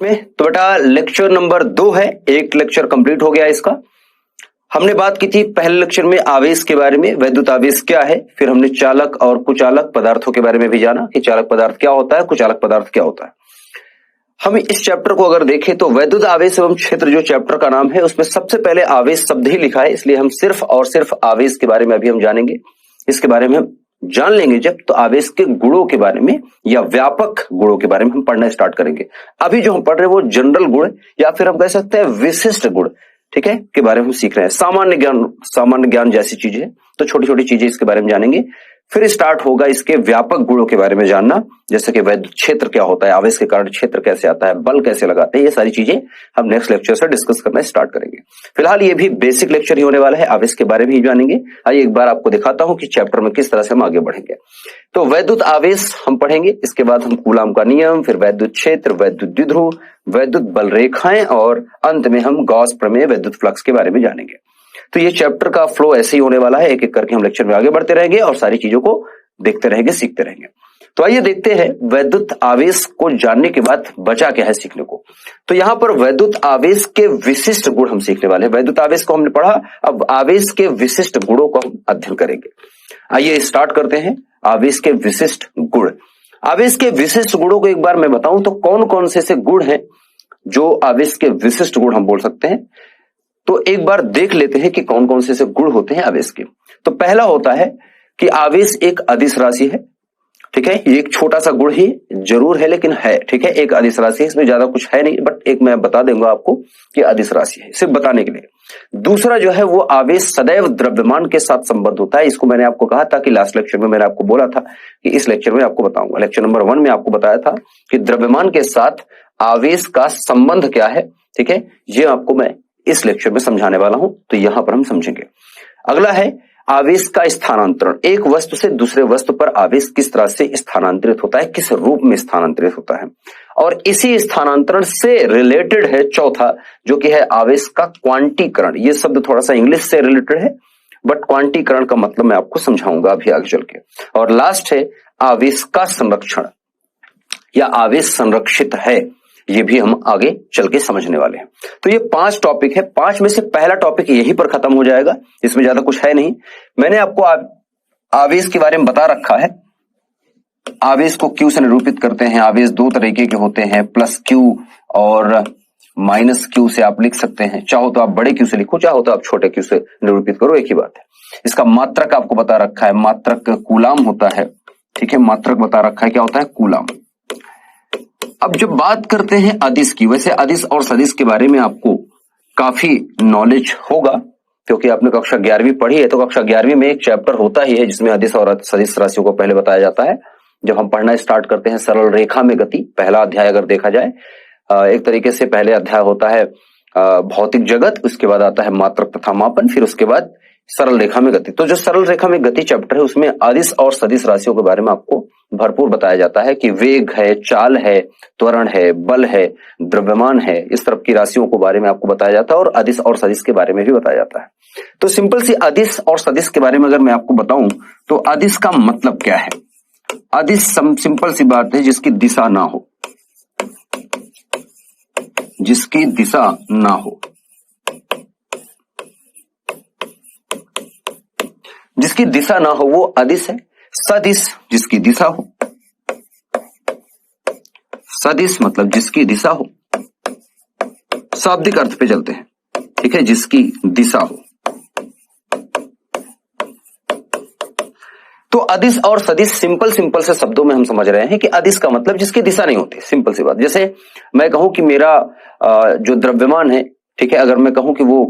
में तो बेटा लेक्चर नंबर 2 है, एक लेक्चर कंप्लीट हो गया इसका। हमने बात की थी पहले लेक्चर में आवेश के बारे में, वैद्युत आवेश क्या है, फिर हमने चालक और कुचालक पदार्थों के बारे में भी जाना कि चालक पदार्थ क्या होता है, कुचालक पदार्थ क्या होता है। हम इस चैप्टर को अगर देखें तो वैद्युत आवेश एवं क्षेत्र जो चैप्टर का नाम है उसमें सबसे पहले आवेश शब्द ही लिखा है, इसलिए हम सिर्फ और सिर्फ आवेश के बारे में अभी हम जानेंगे। इसके बारे में हम जान लेंगे जब तो आवेश के गुणों के बारे में या व्यापक गुणों के बारे में हम पढ़ना स्टार्ट करेंगे। अभी जो हम पढ़ रहे हैं वो जनरल गुण या फिर हम कह सकते हैं विशिष्ट गुण, ठीक है, के बारे में हम सीख रहे हैं। सामान्य ज्ञान जैसी चीजें, तो छोटी छोटी चीजें इसके बारे में जानेंगे। फिर स्टार्ट होगा इसके व्यापक गुणों के बारे में जानना, जैसे कि वैद्युत क्षेत्र क्या होता है, आवेश के कारण क्षेत्र कैसे आता है, बल कैसे लगाते हैं, ये सारी चीजें हम नेक्स्ट लेक्चर से डिस्कस करना स्टार्ट करेंगे। फिलहाल ये भी बेसिक लेक्चर ही होने वाला है, आवेश के बारे में ही जानेंगे। आइए एक बार आपको दिखाता हूं कि चैप्टर में किस तरह से हम आगे बढ़ेंगे। तो वैद्युत आवेश हम पढ़ेंगे, इसके बाद हम कूलाम का नियम, फिर वैद्युत क्षेत्र, वैद्युत द्विध्रुव, वैद्युत बल रेखाएं और अंत में हम गॉस प्रमेय, वैद्युत फ्लक्स के बारे में जानेंगे। तो ये चैप्टर का फ्लो ऐसे ही होने वाला है, एक एक करके हम लेक्चर में आगे बढ़ते रहेंगे और सारी चीजों को देखते रहेंगे, सीखते रहेंगे। तो आइए देखते हैं वैद्युत आवेश को जानने के बाद बचा क्या है सीखने को। तो यहां पर वैद्युत आवेश के विशिष्ट गुण हम सीखने वाले हैं। वैद्युत आवेश को हमने पढ़ा, अब आवेश के विशिष्ट गुणों को हम अध्ययन करेंगे। आइए स्टार्ट करते हैं आवेश के विशिष्ट गुण। आवेश के विशिष्ट गुणों को एक बार मैं बताऊं तो कौन कौन से गुण हैं जो आवेश के विशिष्ट गुण हम बोल सकते हैं। तो एक बार देख लेते हैं कि कौन कौन से गुण होते हैं आवेश के। तो पहला होता है कि आवेश एक अदिश राशि है, ठीक है। ये एक छोटा सा गुण ही जरूर है लेकिन है, ठीक है, एक अदिश राशि है, इसमें ज्यादा कुछ है नहीं, बट एक मैं बता दूंगा आपको कि अदिश राशि है, सिर्फ बताने के लिए। दूसरा जो है वो आवेश सदैव द्रव्यमान के साथ संबद्ध होता है। इसको मैंने आपको कहा था कि लास्ट लेक्चर में मैंने आपको बोला था कि इस लेक्चर में आपको बताऊंगा। लेक्चर नंबर 1 में आपको बताया था कि द्रव्यमान के साथ आवेश का संबंध क्या है, ठीक है, ये आपको मैं इस लेक्चर में समझाने वाला हूं, तो यहां पर हम समझेंगे। अगला है आवेश का स्थानांतरण। एक वस्तु से दूसरे वस्तु पर आवेश किस तरह से स्थानांतरित होता है, किस रूप में स्थानांतरित होता है। और इसी स्थानांतरण से रिलेटेड है चौथा, जो कि है आवेश का क्वांटीकरण। ये शब्द थोड़ा सा इंग्लिश से रिलेटेड है, बट क्वांटीकरण का मतलब मैं आपको समझाऊंगा अभी आगे चल के। और लास्ट है आवेश का संरक्षण या आवेश संरक्षित है, ये भी हम आगे चल के समझने वाले हैं। तो ये 5 टॉपिक है, 5 में से पहला टॉपिक यहीं पर खत्म हो जाएगा, इसमें ज्यादा कुछ है नहीं। मैंने आपको आवेश के बारे में बता रखा है। आवेश को क्यू से निरूपित करते हैं। आवेश 2 तरीके के होते हैं, प्लस क्यू और माइनस क्यू से आप लिख सकते हैं। चाहो तो आप बड़े क्यू से लिखो, चाहो तो आप छोटे क्यू से निरूपित करो, एक ही बात है। इसका मात्रक आपको बता रखा है, मात्रक कूलाम होता है, ठीक है, मात्रक बता रखा है क्या होता है, कूलाम। अब जब बात करते हैं अदिश की, वैसे अदिश और सदिश के बारे में आपको काफी नॉलेज होगा क्योंकि आपने कक्षा 11वीं पढ़ी है। तो कक्षा 11वीं में एक चैप्टर होता ही है जिसमें अदिश और सदिश राशियों को पहले बताया जाता है। जब हम पढ़ना स्टार्ट करते हैं सरल रेखा में गति, पहला अध्याय अगर देखा जाए, एक तरीके से पहले अध्याय होता है भौतिक जगत, उसके बाद आता है मात्रक तथा मापन, फिर उसके बाद सरल रेखा में गति। तो जो सरल रेखा में गति चैप्टर है उसमें अदिश और सदिश राशियों के बारे में आपको भरपूर बताया जाता है कि वेग है, चाल है, त्वरण है, बल है, द्रव्यमान है, इस तरह की राशियों के बारे में आपको बताया जाता है और अदिश और सदिश के बारे में भी बताया जाता है। तो सिंपल सी अदिश और सदिश के बारे में अगर मैं आपको बताऊं तो अदिश का मतलब क्या है। अदिश सिंपल सी बात है जिसकी दिशा ना हो, जिसकी दिशा ना हो, जिसकी दिशा ना हो वो अदिश है। सदिश जिसकी दिशा हो, सदिश मतलब जिसकी दिशा हो, शाब्दिक अर्थ पे चलते हैं, ठीक है, जिसकी दिशा हो। तो अदिश और सदिश सिंपल से शब्दों में हम समझ रहे हैं कि अदिश का मतलब जिसकी दिशा नहीं होती, सिंपल सी बात। जैसे मैं कहूं कि मेरा जो द्रव्यमान है, ठीक है, अगर मैं कहूं कि वो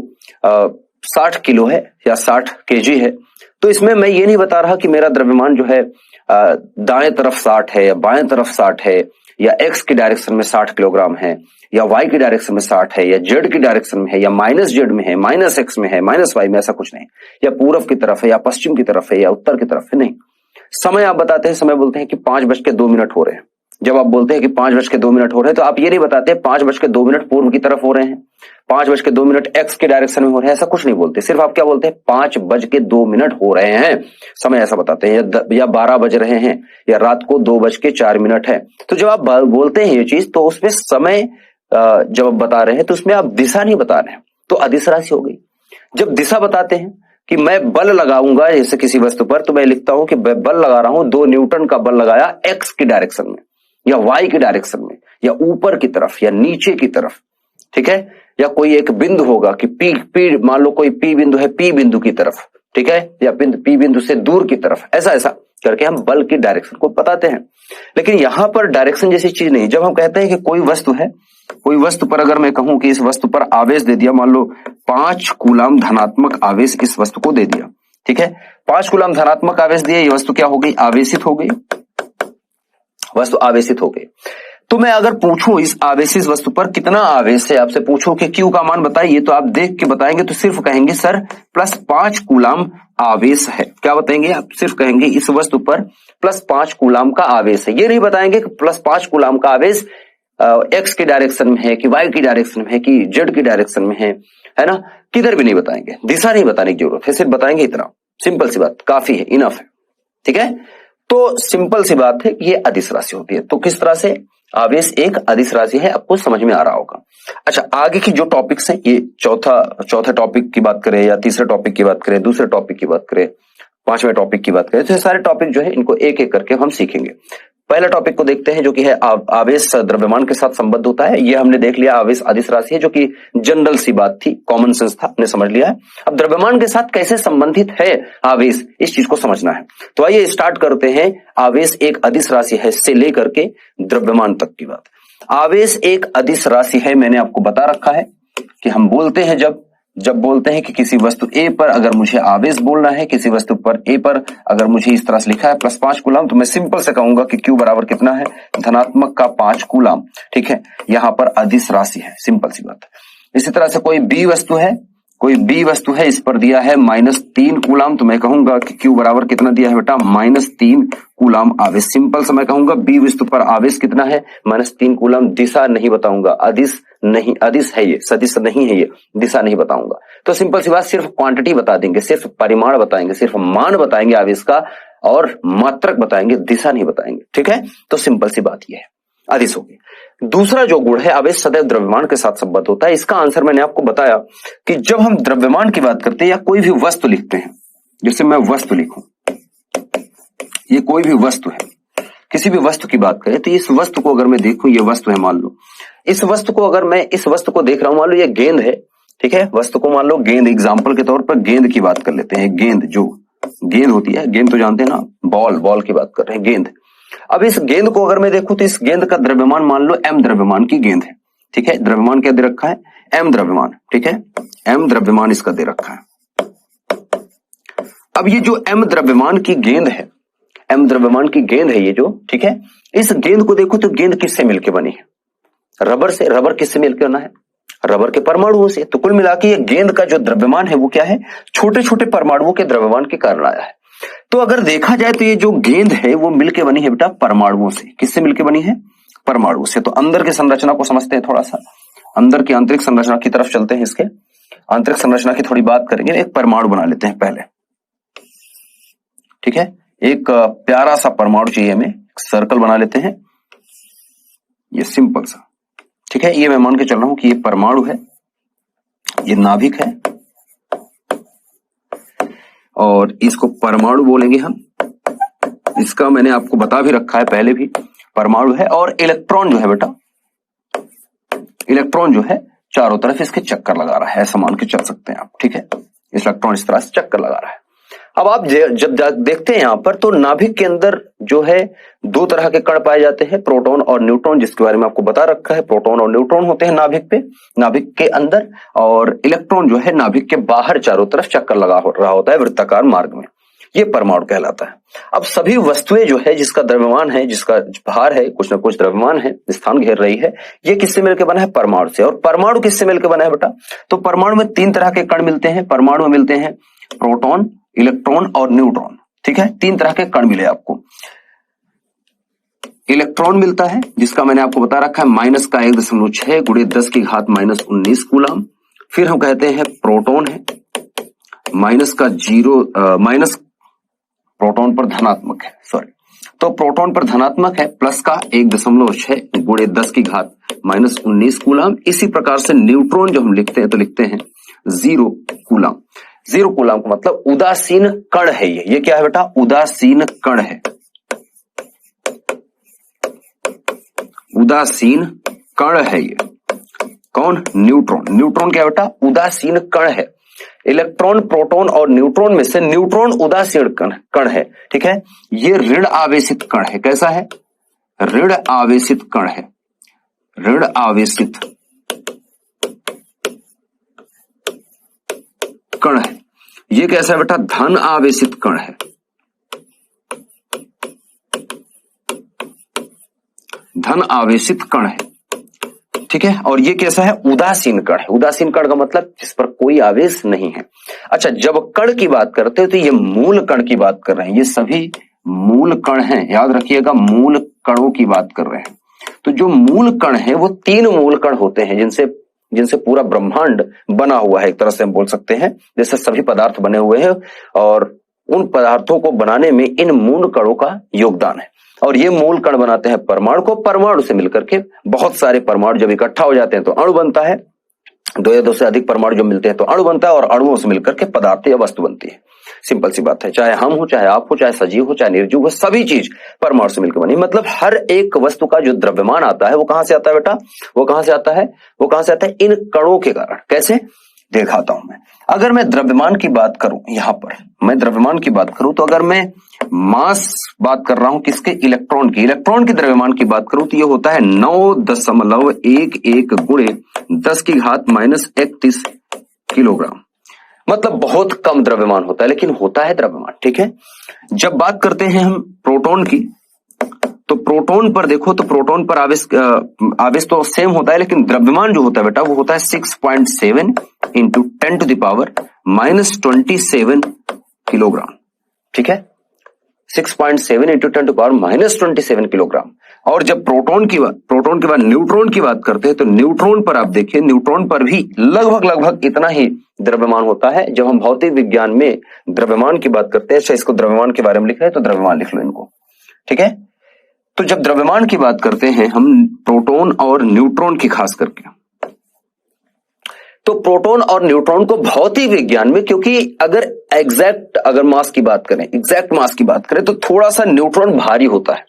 60 किलो है या 60 केजी है, तो इसमें मैं ये नहीं बता रहा कि मेरा द्रव्यमान जो है दाएं तरफ 60 है या बाएं तरफ 60 है या एक्स की डायरेक्शन में 60 किलोग्राम है या वाई की डायरेक्शन में 60 है या जेड की डायरेक्शन में है या माइनस जेड में है, माइनस एक्स में है, माइनस वाई में, ऐसा कुछ नहीं। या पूर्व की तरफ है या पश्चिम की तरफ है या उत्तर की तरफ है, नहीं। समय आप बताते हैं, समय बोलते हैं कि 5:02 हो रहे हैं। जब आप बोलते हैं कि 5:02 हो रहे हैं तो आप ये नहीं बताते 5:02 पूर्व की तरफ हो रहे हैं, 5:02 एक्स के डायरेक्शन में हो रहे हैं, ऐसा कुछ नहीं बोलते। सिर्फ आप क्या बोलते हैं, 5:02 हो रहे हैं, समय ऐसा बताते हैं, या 12 बज रहे हैं या रात को 2:04 है। तो जब आप बोलते हैं ये चीज तो उसमें समय जब आप बता रहे हैं तो उसमें आप दिशा नहीं बता रहे हैं, तो अदिश राशि हो गई। जब दिशा बताते हैं कि मैं बल लगाऊंगा जैसे किसी वस्तु पर, तो मैं लिखता हूं कि बल लगा रहा हूं 2 न्यूटन का बल लगाया एक्स की डायरेक्शन में या वाई की डायरेक्शन में या ऊपर की तरफ या नीचे की तरफ, ठीक है। या कोई एक बिंदु होगा कि पी मान लो कोई पी बिंदु है, पी बिंदु की तरफ, ठीक है, या पी बिंदु से दूर की तरफ, ऐसा ऐसा करके हम बल की डायरेक्शन को बताते हैं। लेकिन यहां पर डायरेक्शन जैसी चीज नहीं। जब हम कहते हैं कि कोई वस्तु है, कोई वस्तु पर अगर मैं कहूं कि इस वस्तु पर आवेश दे दिया, मान लो 5 कूलम धनात्मक आवेश इस वस्तु को दे दिया, ठीक है, 5 कूलम धनात्मक आवेश दिए, ये वस्तु क्या हो गई, आवेशित हो गई, वस्तु आवेशित हो गई। तो मैं अगर पूछूं इस आवेशित वस्तु पर कितना आवेश है, आपसे पूछूं कि क्यू का मान बताइए, तो आप देख के बताएंगे तो सिर्फ कहेंगे सर +5 कूलम आवेश है। क्या बताएंगे आप, सिर्फ कहेंगे इस वस्तु पर +5 कूलम का आवेश है। ये नहीं बताएंगे कि +5 कूलम का आवेश एक्स की डायरेक्शन में है कि वाई की डायरेक्शन में है कि जेड की डायरेक्शन में है ना, किधर भी नहीं बताएंगे, दिशा नहीं बताने की जरूरत है, सिर्फ बताएंगे इतना, सिंपल सी बात, काफी है, इनफ है, ठीक है। तो सिंपल सी बात है, ये अदिश राशि होती है। तो किस तरह से आवेश एक अदिश राशि है, आपको समझ में आ रहा होगा। अच्छा, आगे की जो टॉपिक्स हैं, ये चौथा टॉपिक की बात करें या तीसरे टॉपिक की बात करें, दूसरे टॉपिक की बात करें, 5वें टॉपिक की बात करें, तो ये सारे टॉपिक जो है इनको एक एक करके हम सीखेंगे। पहला टॉपिक को देखते हैं जो कि है आवेश द्रव्यमान के साथ संबद्ध होता है। ये हमने देख लिया, आवेश अदिश राशि है, जो कि जनरल सी बात थी, कॉमन सेंस था, हमने समझ लिया है। अब द्रव्यमान के साथ कैसे संबंधित है आवेश, इस चीज को समझना है। तो आइए स्टार्ट करते हैं, आवेश एक अदिश राशि है से लेकर के द्रव्यमान तक की बात। आवेश एक अदिश राशि है, मैंने आपको बता रखा है कि हम बोलते हैं जब बोलते हैं कि किसी वस्तु ए पर अगर मुझे आवेश बोलना है, किसी वस्तु पर ए पर अगर मुझे इस तरह से लिखा है +5 कूलम, तो मैं सिंपल से कहूंगा कि Q बराबर कितना है, धनात्मक का 5 कूलम, ठीक है। यहां पर अदिश राशि है, सिंपल सी बात। इसी तरह से कोई बी वस्तु है, इस पर दिया है -3 कूलम, तो मैं कहूंगा कि Q बराबर कितना दिया है बेटा, -3 कूलम आवेश। सिंपल से मैं कहूंगा बी वस्तु पर आवेश कितना है, -3 कूलम। दिशा नहीं बताऊंगा, अदिश नहीं, अदिश है ये, सदिश नहीं है ये, दिशा नहीं बताऊंगा। तो सिंपल सी बात, सिर्फ क्वांटिटी बता देंगे, सिर्फ परिमाण बताएंगे, सिर्फ मान बताएंगे आवेश का, और मात्रक बताएंगे, दिशा नहीं बताएंगे, ठीक है। तो सिंपल सी बात ये है, अदिश होगी। दूसरा जो गुण है, आवेश सदैव द्रव्यमान के साथ संबद्ध होता है। इसका आंसर मैंने आपको बताया कि जब हम द्रव्यमान की बात करते हैं या कोई भी वस्तु लिखते हैं, जैसे मैं वस्तु लिखूं, ये कोई भी वस्तु है, किसी भी वस्तु की बात करें, तो इस वस्तु को अगर मैं देखूं, ये वस्तु है, मान लो इस वस्तु को अगर मैं इस वस्तु को देख रहा हूं, मान लो ये गेंद है, ठीक है, वस्तु को मान लो गेंद, एग्जाम्पल के तौर पर गेंद की बात कर लेते हैं। गेंद, जो गेंद होती है, गेंद तो जानते हैं ना, बॉल की बात कर रहे हैं, गेंद। अब इस गेंद को अगर मैं देखूं, तो इस गेंद का द्रव्यमान मान लो m द्रव्यमान की गेंद है, ठीक है। द्रव्यमान क्या दे रखा है, m द्रव्यमान, ठीक है, m द्रव्यमान इसका दे रखा है। अब ये जो m द्रव्यमान की गेंद है, m द्रव्यमान की गेंद है ये जो, ठीक है, इस गेंद को देखो तो गेंद किससे मिलकर बनी है, रबर से। रबर किससे मिलकर बना है, रबर के परमाणुओं से। तो कुल मिला के ये गेंद का जो द्रव्यमान है वो क्या है, छोटे छोटे परमाणुओं के द्रव्यमान के कारण आया है। तो अगर देखा जाए तो ये जो गेंद है वो मिलके बनी है बेटा परमाणुओं से। किससे मिलके बनी है, परमाणु से। तो अंदर की संरचना को समझते हैं, थोड़ा सा अंदर की आंतरिक संरचना की तरफ चलते हैं। इसके आंतरिक संरचना की थोड़ी बात करेंगे। एक परमाणु बना लेते हैं पहले, ठीक है। एक प्यारा सा परमाणु चाहिए हमें, सर्कल बना लेते हैं, ये सिंपल सा, ठीक है। ये मैं मान के चल रहा हूं कि ये परमाणु है, ये नाभिक है, और इसको परमाणु बोलेंगे हम। इसका मैंने आपको बता भी रखा है पहले भी, परमाणु है। और इलेक्ट्रॉन जो है बेटा, इलेक्ट्रॉन जो है चारों तरफ इसके चक्कर लगा रहा है, ऐसा मान के चल सकते हैं आप, ठीक है। इलेक्ट्रॉन इस तरह से चक्कर लगा रहा है। अब आप जब देखते हैं यहां पर, तो नाभिक के अंदर जो है 2 तरह के कण पाए जाते हैं, प्रोटॉन और न्यूट्रॉन, जिसके बारे में आपको बता रखा है। प्रोटॉन और न्यूट्रॉन होते हैं नाभिक पे, नाभिक के अंदर, और इलेक्ट्रॉन जो है नाभिक के बाहर चारों तरफ चक्कर लगा रहा होता है वृत्ताकार मार्ग में। ये परमाणु कहलाता है। अब सभी वस्तुएं जो है, जिसका द्रव्यमान है, जिसका भार है, कुछ ना कुछ द्रव्यमान है, स्थान घेर रही है, ये किससे मिलकर बना है, परमाणु से। और परमाणु किससे मिलकर बना है बेटा, तो परमाणु में 3 तरह के कण मिलते हैं। परमाणु में मिलते हैं प्रोटॉन, इलेक्ट्रॉन और न्यूट्रॉन, ठीक है। 3 तरह के कण मिले आपको। इलेक्ट्रॉन मिलता है, जिसका मैंने आपको बता रखा है -1.6 × 10⁻⁻19 कूलम। फिर हम कहते हैं प्रोटॉन है, माइनस प्रोटॉन पर धनात्मक है, सॉरी, तो प्रोटॉन पर धनात्मक है, प्लस का 1.6 गुणे 10 की घात -19 कूलम। इसी प्रकार से न्यूट्रॉन जो हम लिखते हैं तो लिखते हैं 0 कूलम। 0 कूलम का मतलब उदासीन कण है ये क्या है बेटा? उदासीन कण है, उदासीन कण है ये। कौन? न्यूट्रॉन। न्यूट्रॉन क्या बेटा? उदासीन कण है। इलेक्ट्रॉन, प्रोटॉन और न्यूट्रॉन में से न्यूट्रॉन उदासीन कण है, ठीक है। ये ऋण आवेशित कण है। कैसा है? ऋण आवेशित कण है, ऋण आवेशित कण है। ये कैसा है बेटा? धन आवेशित कण है, धन आवेशित कण है, ठीक है। और ये कैसा है? उदासीन कण है। उदासीन कण का मतलब जिस पर कोई आवेश नहीं है। अच्छा, जब कण की बात करते हैं तो ये मूल कण की बात कर रहे हैं, ये सभी मूल कण हैं, याद रखिएगा, मूल कणों की बात कर रहे हैं। तो जो मूल कण है वो 3 मूल कण होते हैं जिनसे पूरा ब्रह्मांड बना हुआ है, एक तरह से हम बोल सकते हैं। जैसे सभी पदार्थ बने हुए हैं और उन पदार्थों को बनाने में इन मूल कणों का योगदान है। और ये मूल कण बनाते हैं परमाणु को। परमाणु से मिलकर के बहुत सारे परमाणु जब इकट्ठा हो जाते हैं तो अणु बनता है। 2 या 2 से अधिक परमाणु जब मिलते हैं तो अणु बनता है और अणुओं से मिलकर के पदार्थ या वस्तु बनती है। सिंपल सी बात है, चाहे हम हो, चाहे आप हो, चाहे सजीव हो, चाहे निर्जीव हो, सभी चीज परमाणु से मिलकर बनी। मतलब हर एक वस्तु का जो द्रव्यमान आता है वो कहां से आता है बेटा? वो कहां से आता है? वो कहां से आता है? इन कणों के कारण। कैसे? दिखाता हूं मैं। अगर मैं द्रव्यमान की बात करूं, यहां पर मैं द्रव्यमान की बात करूं तो अगर मैं मास बात कर रहा हूं किसके? इलेक्ट्रॉन की। इलेक्ट्रॉन की द्रव्यमान की बात करूं तो ये होता है 9.11 गुणे 10 की घात -31 किलोग्राम। मतलब बहुत कम द्रव्यमान होता है, लेकिन होता है द्रव्यमान, ठीक है। जब बात करते हैं हम प्रोटॉन की, तो प्रोटॉन पर देखो तो प्रोटॉन पर आवेश तो सेम होता है, लेकिन द्रव्यमान जो होता है बेटा वो होता है 6.7 इंटू 10⁻⁻27 किलोग्राम, ठीक है। 6.7 इंटू 10⁻⁻27 किलोग्राम। और जब प्रोटॉन की बाद न्यूट्रॉन की बात करते हैं तो न्यूट्रॉन पर आप देखिए, न्यूट्रॉन पर भी लगभग इतना ही द्रव्यमान होता है। जब हम भौतिक विज्ञान में द्रव्यमान की बात करते हैं, इसको द्रव्यमान के बारे में लिख रहे हैं तो द्रव्यमान लिख लो इनको, ठीक है। तो जब द्रव्यमान की बात करते हैं हम प्रोटॉन और न्यूट्रॉन की खास करके, तो प्रोटॉन और न्यूट्रॉन को भौतिक विज्ञान में, क्योंकि अगर मास की बात करें, एग्जैक्ट मास की बात करें तो थोड़ा सा न्यूट्रॉन भारी होता है,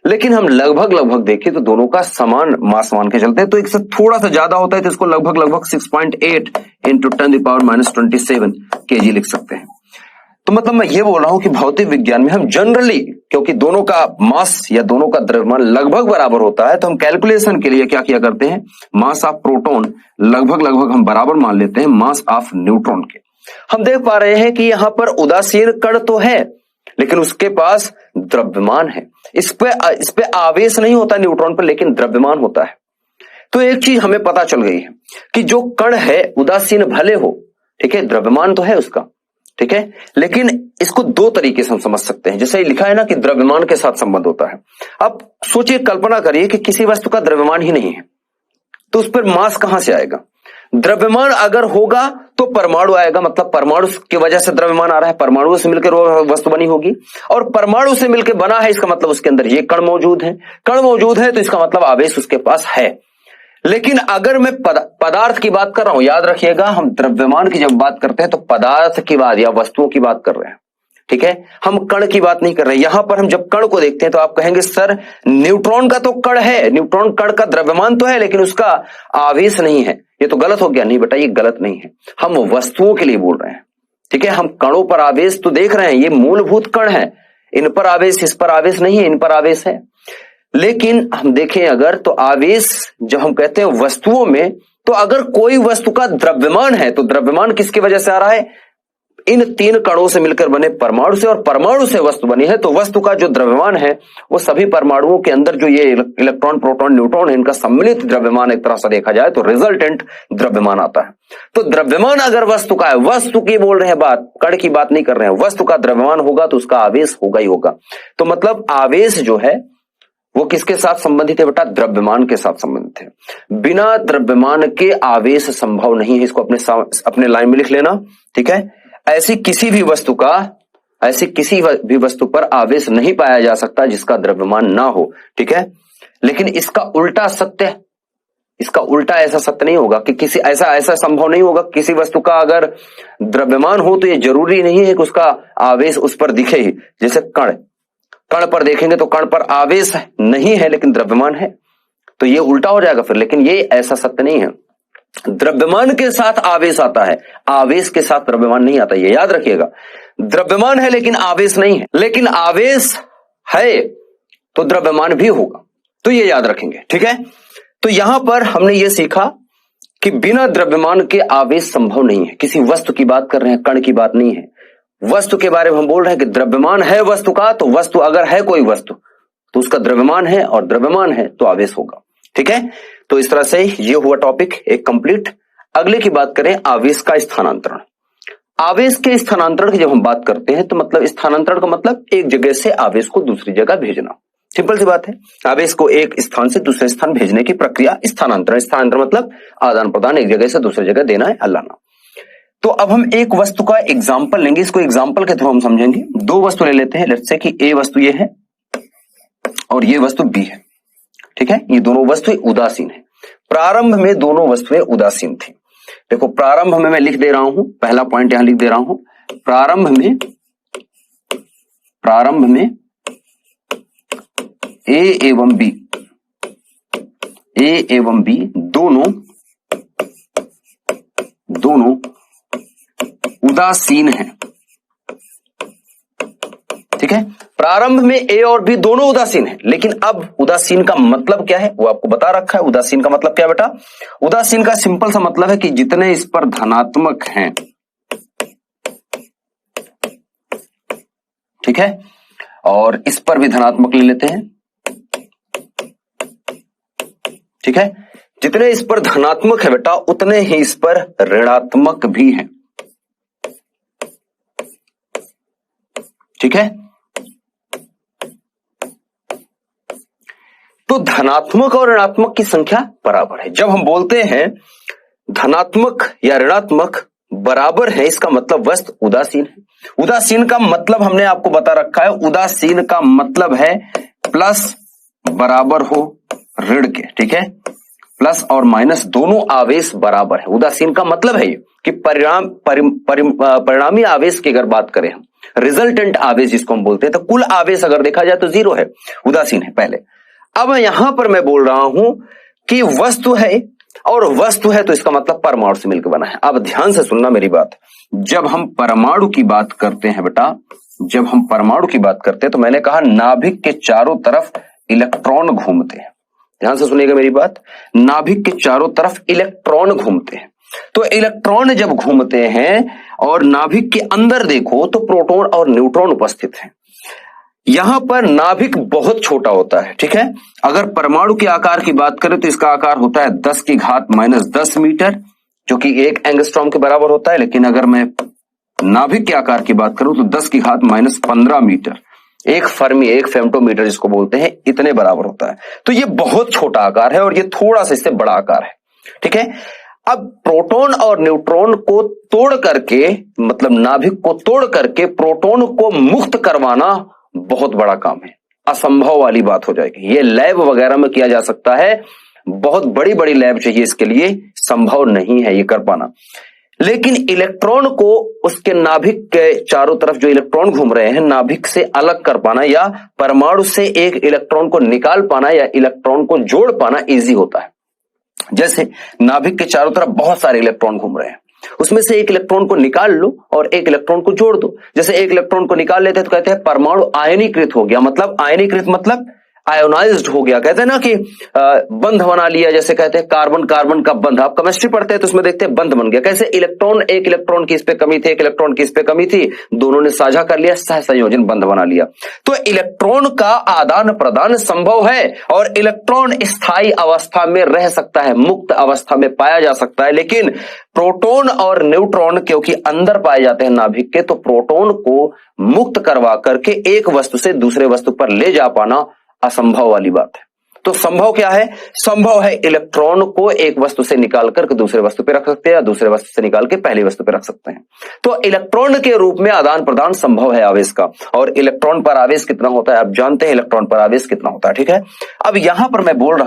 लेकिन हम लगभग देखें तो दोनों का समान मास मान के चलते हैं। तो एक से थोड़ा सा ज्यादा होता है तो इसको लगभग 6.8 इंटू 10⁻⁻27 kg लिख सकते हैं। तो मतलब मैं ये बोल रहा हूं कि भौतिक विज्ञान में हम जनरली, क्योंकि दोनों का मास या दोनों का द्रव्यमान लगभग बराबर होता है, तो हम कैलकुलेशन के लिए क्या किया करते हैं? मास ऑफ प्रोटॉन लगभग हम बराबर मान लेते हैं मास ऑफ न्यूट्रॉन के। हम देख पा रहे हैं कि यहां पर उदासीन कण तो है, लेकिन उसके पास द्रव्यमान है। इस पे आवेश नहीं होता न्यूट्रॉन पर, लेकिन द्रव्यमान होता है। तो एक चीज हमें पता चल गई है कि जो कण है उदासीन भले हो, ठीक है, द्रव्यमान तो है उसका, ठीक है, लेकिन इसको 2 तरीके से हम समझ सकते हैं। जैसे लिखा है ना कि द्रव्यमान के साथ संबंध होता है। अब सोचिए, कल्पना करिए कि किसी वस्तु का द्रव्यमान ही नहीं है, तो उस पर मास कहां से आएगा? द्रव्यमान अगर होगा तो परमाणु आएगा, मतलब परमाणु की वजह से द्रव्यमान आ रहा है, परमाणु से मिलकर वस्तु बनी होगी, और परमाणु से मिलकर बना है, इसका मतलब उसके अंदर ये कण मौजूद है। कण मौजूद है तो इसका मतलब आवेश उसके पास है। लेकिन अगर मैं पदार्थ की बात कर रहा हूं, याद रखिएगा, हम द्रव्यमान की जब बात करते हैं तो पदार्थ की बात या वस्तुओं की बात कर रहे हैं, ठीक है, हम कण की बात नहीं कर रहे। यहां पर हम जब कण को देखते हैं तो आप कहेंगे सर न्यूट्रॉन का तो कण है, न्यूट्रॉन कण का द्रव्यमान तो है, लेकिन उसका आवेश नहीं है। ये तो गलत हो गया। नहीं बेटा, ये गलत नहीं है, हम वस्तुओं के लिए बोल रहे हैं, ठीक है। हम कणों पर आवेश तो देख रहे हैं, ये मूलभूत कण है, इन पर आवेश, इस पर आवेश नहीं है, इन पर आवेश है। लेकिन हम देखें अगर, तो आवेश जब हम कहते हैं वस्तुओं में, तो अगर कोई वस्तु का द्रव्यमान है तो द्रव्यमान किसकी वजह से आ रहा है? इन 3 कणों से मिलकर बने परमाणु से, और परमाणु से वस्तु बनी है। तो वस्तु का जो द्रव्यमान है वो सभी परमाणुओं के अंदर जो ये इलेक्ट्रॉन, प्रोटॉन, न्यूट्रॉन है, इनका सम्मिलित द्रव्यमान एक तरह से देखा जाए तो रिजल्टेंट द्रव्यमान आता है। तो द्रव्यमान अगर वस्तु का है, वस्तु की बोल रहे हैं बात, कण की बात नहीं कर रहे हैं, वस्तु का द्रव्यमान होगा तो उसका आवेश होगा ही होगा। तो मतलब आवेश जो है वो किसके साथ संबंधित है बेटा? द्रव्यमान के साथ संबंधित है। बिना द्रव्यमान के आवेश संभव नहीं है। इसको अपने लाइन में लिख लेना, ठीक है। ऐसी किसी भी वस्तु का ऐसी किसी भी वस्तु पर आवेश नहीं पाया जा सकता जिसका द्रव्यमान ना हो, ठीक है। लेकिन इसका उल्टा सत्य है, इसका उल्टा ऐसा सत्य नहीं होगा कि किसी ऐसा संभव नहीं होगा किसी वस्तु का अगर द्रव्यमान हो तो ये जरूरी नहीं है कि उसका आवेश उस पर दिखे ही। जैसे कण पर देखेंगे तो कण पर आवेश नहीं है लेकिन द्रव्यमान है, तो ये उल्टा हो जाएगा फिर। लेकिन ये ऐसा सत्य नहीं है, द्रव्यमान के साथ आवेश आता है, आवेश के साथ द्रव्यमान नहीं आता, ये याद रखिएगा। द्रव्यमान है लेकिन आवेश नहीं है, लेकिन आवेश है तो द्रव्यमान भी होगा, तो ये याद रखेंगे, ठीक है। तो यहां पर हमने ये सीखा कि बिना द्रव्यमान के आवेश संभव नहीं है। किसी वस्तु की बात कर रहे हैं, कण की बात नहीं है। वस्तु के बारे में हम बोल रहे हैं कि द्रव्यमान है वस्तु का, तो वस्तु अगर है कोई वस्तु तो उसका द्रव्यमान है, और द्रव्यमान है तो आवेश होगा, ठीक है। तो इस तरह से ये हुआ टॉपिक एक कंप्लीट। अगले की बात करें आवेश का स्थानांतरण। आवेश के स्थानांतरण की जब हम बात करते हैं तो मतलब स्थानांतरण का मतलब एक जगह से आवेश को दूसरी जगह भेजना, सिंपल सी बात है। आवेश को एक स्थान से दूसरे स्थान भेजने की प्रक्रिया स्थानांतरण। स्थानांतरण मतलब आदान प्रदान, एक जगह से दूसरी जगह देना है, अल्लाना। तो अब हम एक वस्तु का एग्जाम्पल लेंगे, इसको एग्जाम्पल के थ्रू हम समझेंगे। दो वस्तु ले लेते हैं, लेट्स से कि ए वस्तु ये है और ये वस्तु बी है, ठीक है। ये दोनों वस्तुएं उदासीन है। प्रारंभ में दोनों वस्तुएं उदासीन थी। देखो प्रारंभ में मैं लिख दे रहा हूं, पहला पॉइंट यहां लिख दे रहा हूं, प्रारंभ में ए एवं बी दोनों उदासीन हैं, ठीक है। प्रारंभ में ए और बी दोनों उदासीन हैं, लेकिन अब उदासीन का मतलब क्या है वो आपको बता रखा है। उदासीन का मतलब क्या बेटा? उदासीन का सिंपल सा मतलब है कि जितने इस पर धनात्मक हैं, ठीक है, और इस पर भी धनात्मक ले लेते हैं, ठीक है। जितने इस पर धनात्मक है बेटा उतने ही इस पर ऋणात्मक भी हैं, ठीक है। तो धनात्मक और ऋणात्मक की संख्या बराबर है। जब हम बोलते हैं धनात्मक या ऋणात्मक बराबर है, इसका मतलब वस्तु उदासीन है। उदासीन का मतलब हमने आपको बता रखा है, उदासीन का मतलब है प्लस बराबर हो ऋण के, ठीक है। प्लस और माइनस दोनों आवेश बराबर है। उदासीन का मतलब है कि परिणामी आवेश की अगर बात करें हम, रिजल्टेंट आवेश जिसको हम बोलते हैं, तो कुल आवेश अगर देखा जाए तो 0 है, उदासीन है पहले। अब यहां पर मैं बोल रहा हूं कि वस्तु है, और वस्तु है तो इसका मतलब परमाणु से मिलकर बना है। अब ध्यान से सुनना मेरी बात। जब हम परमाणु की बात करते हैं बेटा, जब हम परमाणु की बात करते हैं तो मैंने कहा नाभिक के चारों तरफ इलेक्ट्रॉन घूमते हैं। ध्यान से सुनिएगा मेरी बात, नाभिक के चारों तरफ इलेक्ट्रॉन घूमते हैं। तो इलेक्ट्रॉन जब घूमते हैं और नाभिक के अंदर देखो तो प्रोटॉन और न्यूट्रॉन उपस्थित हैं। यहां पर नाभिक बहुत छोटा होता है, ठीक है। अगर परमाणु के आकार की बात करें तो इसका आकार होता है 10⁻⁻10 मीटर, जो कि 1 एंगस्ट्रॉम के बराबर होता है। लेकिन अगर मैं नाभिक के आकार की बात करूं तो 10⁻15 मीटर, 1 फर्मी, 1 फेम्टोमीटर जिसको बोलते हैं, इतने बराबर होता है। तो ये बहुत छोटा आकार है और ये थोड़ा सा इससे बड़ा आकार है, ठीक है। अब प्रोटॉन और न्यूट्रॉन को तोड़ करके, मतलब नाभिक को तोड़ करके प्रोटॉन को मुक्त करवाना बहुत बड़ा काम है, असंभव वाली बात हो जाएगी। ये लैब वगैरह में किया जा सकता है, बहुत बड़ी बड़ी लैब चाहिए इसके लिए, संभव नहीं है ये कर पाना। लेकिन इलेक्ट्रॉन को उसके नाभिक के चारों तरफ जो इलेक्ट्रॉन घूम रहे हैं, नाभिक से अलग कर पाना या परमाणु से एक इलेक्ट्रॉन को निकाल पाना या इलेक्ट्रॉन को जोड़ पाना इजी होता है। जैसे नाभिक के चारों तरफ बहुत सारे इलेक्ट्रॉन घूम रहे हैं, उसमें से एक इलेक्ट्रॉन को निकाल लो और एक इलेक्ट्रॉन को जोड़ दो। जैसे एक इलेक्ट्रॉन को निकाल लेते हैं तो कहते हैं परमाणु आयनीकृत हो गया, मतलब आयनीकृत मतलब आयोनाइज्ड हो गया। कहते हैं ना कि बंध बना लिया, जैसे कहते हैं कार्बन कार्बन का बंध। आप केमिस्ट्री पढ़ते हैं तो उसमें देखते हैं बंध बन गया। कैसे इलेक्ट्रॉन, एक इलेक्ट्रॉन की इस पे कमी थी, एक इलेक्ट्रॉन की इस पे कमी थी, दोनों ने साझा कर लिया, सह संयोजन बंध बना लिया। तो इलेक्ट्रॉन का आदान प्रदान संभव है और इलेक्ट्रॉन स्थायी अवस्था में रह सकता है, मुक्त अवस्था में पाया जा सकता है। लेकिन प्रोटॉन और न्यूट्रॉन क्योंकि अंदर पाए जाते हैं नाभिक के, तो प्रोटॉन को मुक्त करवा करके एक वस्तु से दूसरे वस्तु पर ले जा पाना असंभव वाली बात है। तो संभव क्या है? संभव है इलेक्ट्रॉन को एक वस्तु से निकाल कर दूसरे वस्तु पे रख सकते हैं या दूसरे वस्तु से निकाल के पहली वस्तु पे रख सकते हैं। तो इलेक्ट्रॉन के रूप में आदान प्रदान संभव है आवेश का। और इलेक्ट्रॉन पर आवेश कितना होता है आप जानते हैं, इलेक्ट्रॉन पर आवेश कितना होता है, ठीक है। अब यहां पर मैं बोल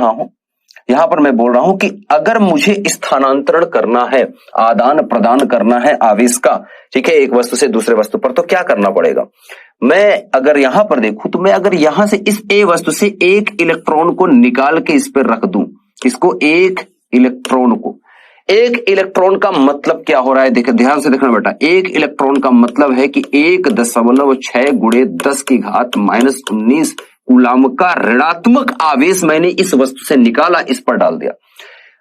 रहा हूं कि अगर मुझे स्थानांतरण करना है, आदान प्रदान करना है आवेश का, ठीक है, एक वस्तु से दूसरे वस्तु पर, तो क्या करना पड़ेगा? मैं अगर यहां पर देखूं तो मैं अगर यहां से इस ए वस्तु से एक इलेक्ट्रॉन को निकाल के इस पर रख दूं, इसको एक इलेक्ट्रॉन का मतलब क्या हो रहा है? देखिए ध्यान से देखना बेटा, एक इलेक्ट्रॉन का मतलब है कि 1.6 गुणे 10 की घात -19 कूलाम का ऋणात्मक आवेश मैंने इस वस्तु से निकाला, इस पर डाल दिया।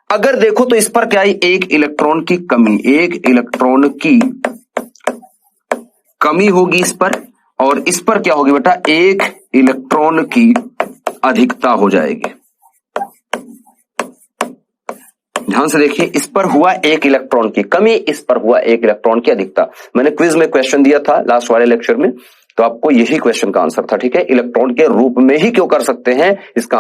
अगर देखो तो इस पर क्या है? एक इलेक्ट्रॉन की कमी होगी इस पर, और इस पर क्या होगी बेटा? एक इलेक्ट्रॉन की अधिकता हो जाएगी। ध्यान से देखिए, इस पर हुआ एक इलेक्ट्रॉन की कमी, इस पर हुआ एक इलेक्ट्रॉन की अधिकता। मैंने क्विज में क्वेश्चन दिया था लास्ट वाले लेक्चर में, तो आपको यही क्वेश्चन का आंसर था, ठीक है। इलेक्ट्रॉन के रूप में ही क्यों कर सकते हैं, इसका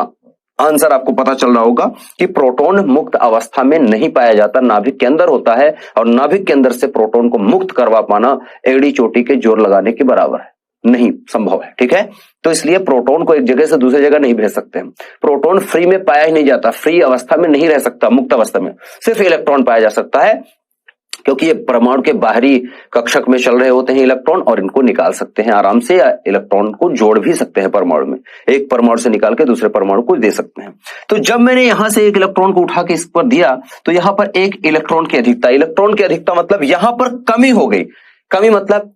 आंसर आपको पता चल रहा होगा कि प्रोटॉन मुक्त अवस्था में नहीं पाया जाता, नाभिक के अंदर होता है, और नाभिक के अंदर से प्रोटॉन को मुक्त करवा पाना एड़ी चोटी के जोर लगाने के बराबर है, नहीं संभव है, ठीक है। तो इसलिए प्रोटॉन को एक जगह से दूसरी जगह नहीं भेज सकते हम। प्रोटॉन फ्री में पाया ही नहीं जाता, फ्री अवस्था में नहीं रह सकता, मुक्त अवस्था में सिर्फ इलेक्ट्रॉन पाया जा सकता है, क्योंकि ये परमाणु के बाहरी कक्षक में चल रहे होते हैं इलेक्ट्रॉन, और इनको निकाल सकते हैं आराम से, या इलेक्ट्रॉन को जोड़ भी सकते हैं परमाणु में, एक परमाणु से निकाल के दूसरे परमाणु को दे सकते हैं। तो जब मैंने यहां से एक इलेक्ट्रॉन को उठा के इस पर दिया, तो यहां पर एक इलेक्ट्रॉन की अधिकता मतलब यहां पर कमी हो गई। कमी मतलब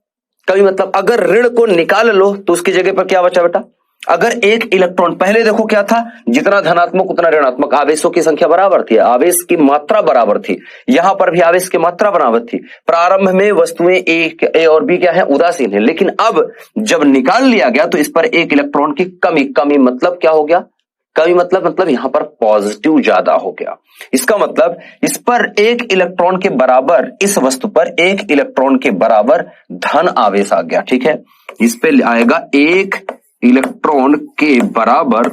अगर ऋण को निकाल लो तो उसकी जगह पर क्या बचा बेटा? अगर एक इलेक्ट्रॉन, पहले देखो क्या था, जितना धनात्मक उतना ऋणात्मक, आवेशों की संख्या बराबर थी, आवेश की मात्रा बराबर थी, यहां पर भी आवेश की मात्रा बराबर थी। प्रारंभ में वस्तुएं ए और बी क्या है? उदासीन है। लेकिन अब जब निकाल लिया गया तो इस पर एक इलेक्ट्रॉन की कमी मतलब क्या हो गया? कमी मतलब यहां पर पॉजिटिव ज्यादा हो गया। इसका मतलब इस पर एक इलेक्ट्रॉन के बराबर, इस वस्तु पर एक इलेक्ट्रॉन के बराबर धन आवेश आ गया, ठीक है। इस पे आएगा एक इलेक्ट्रॉन के बराबर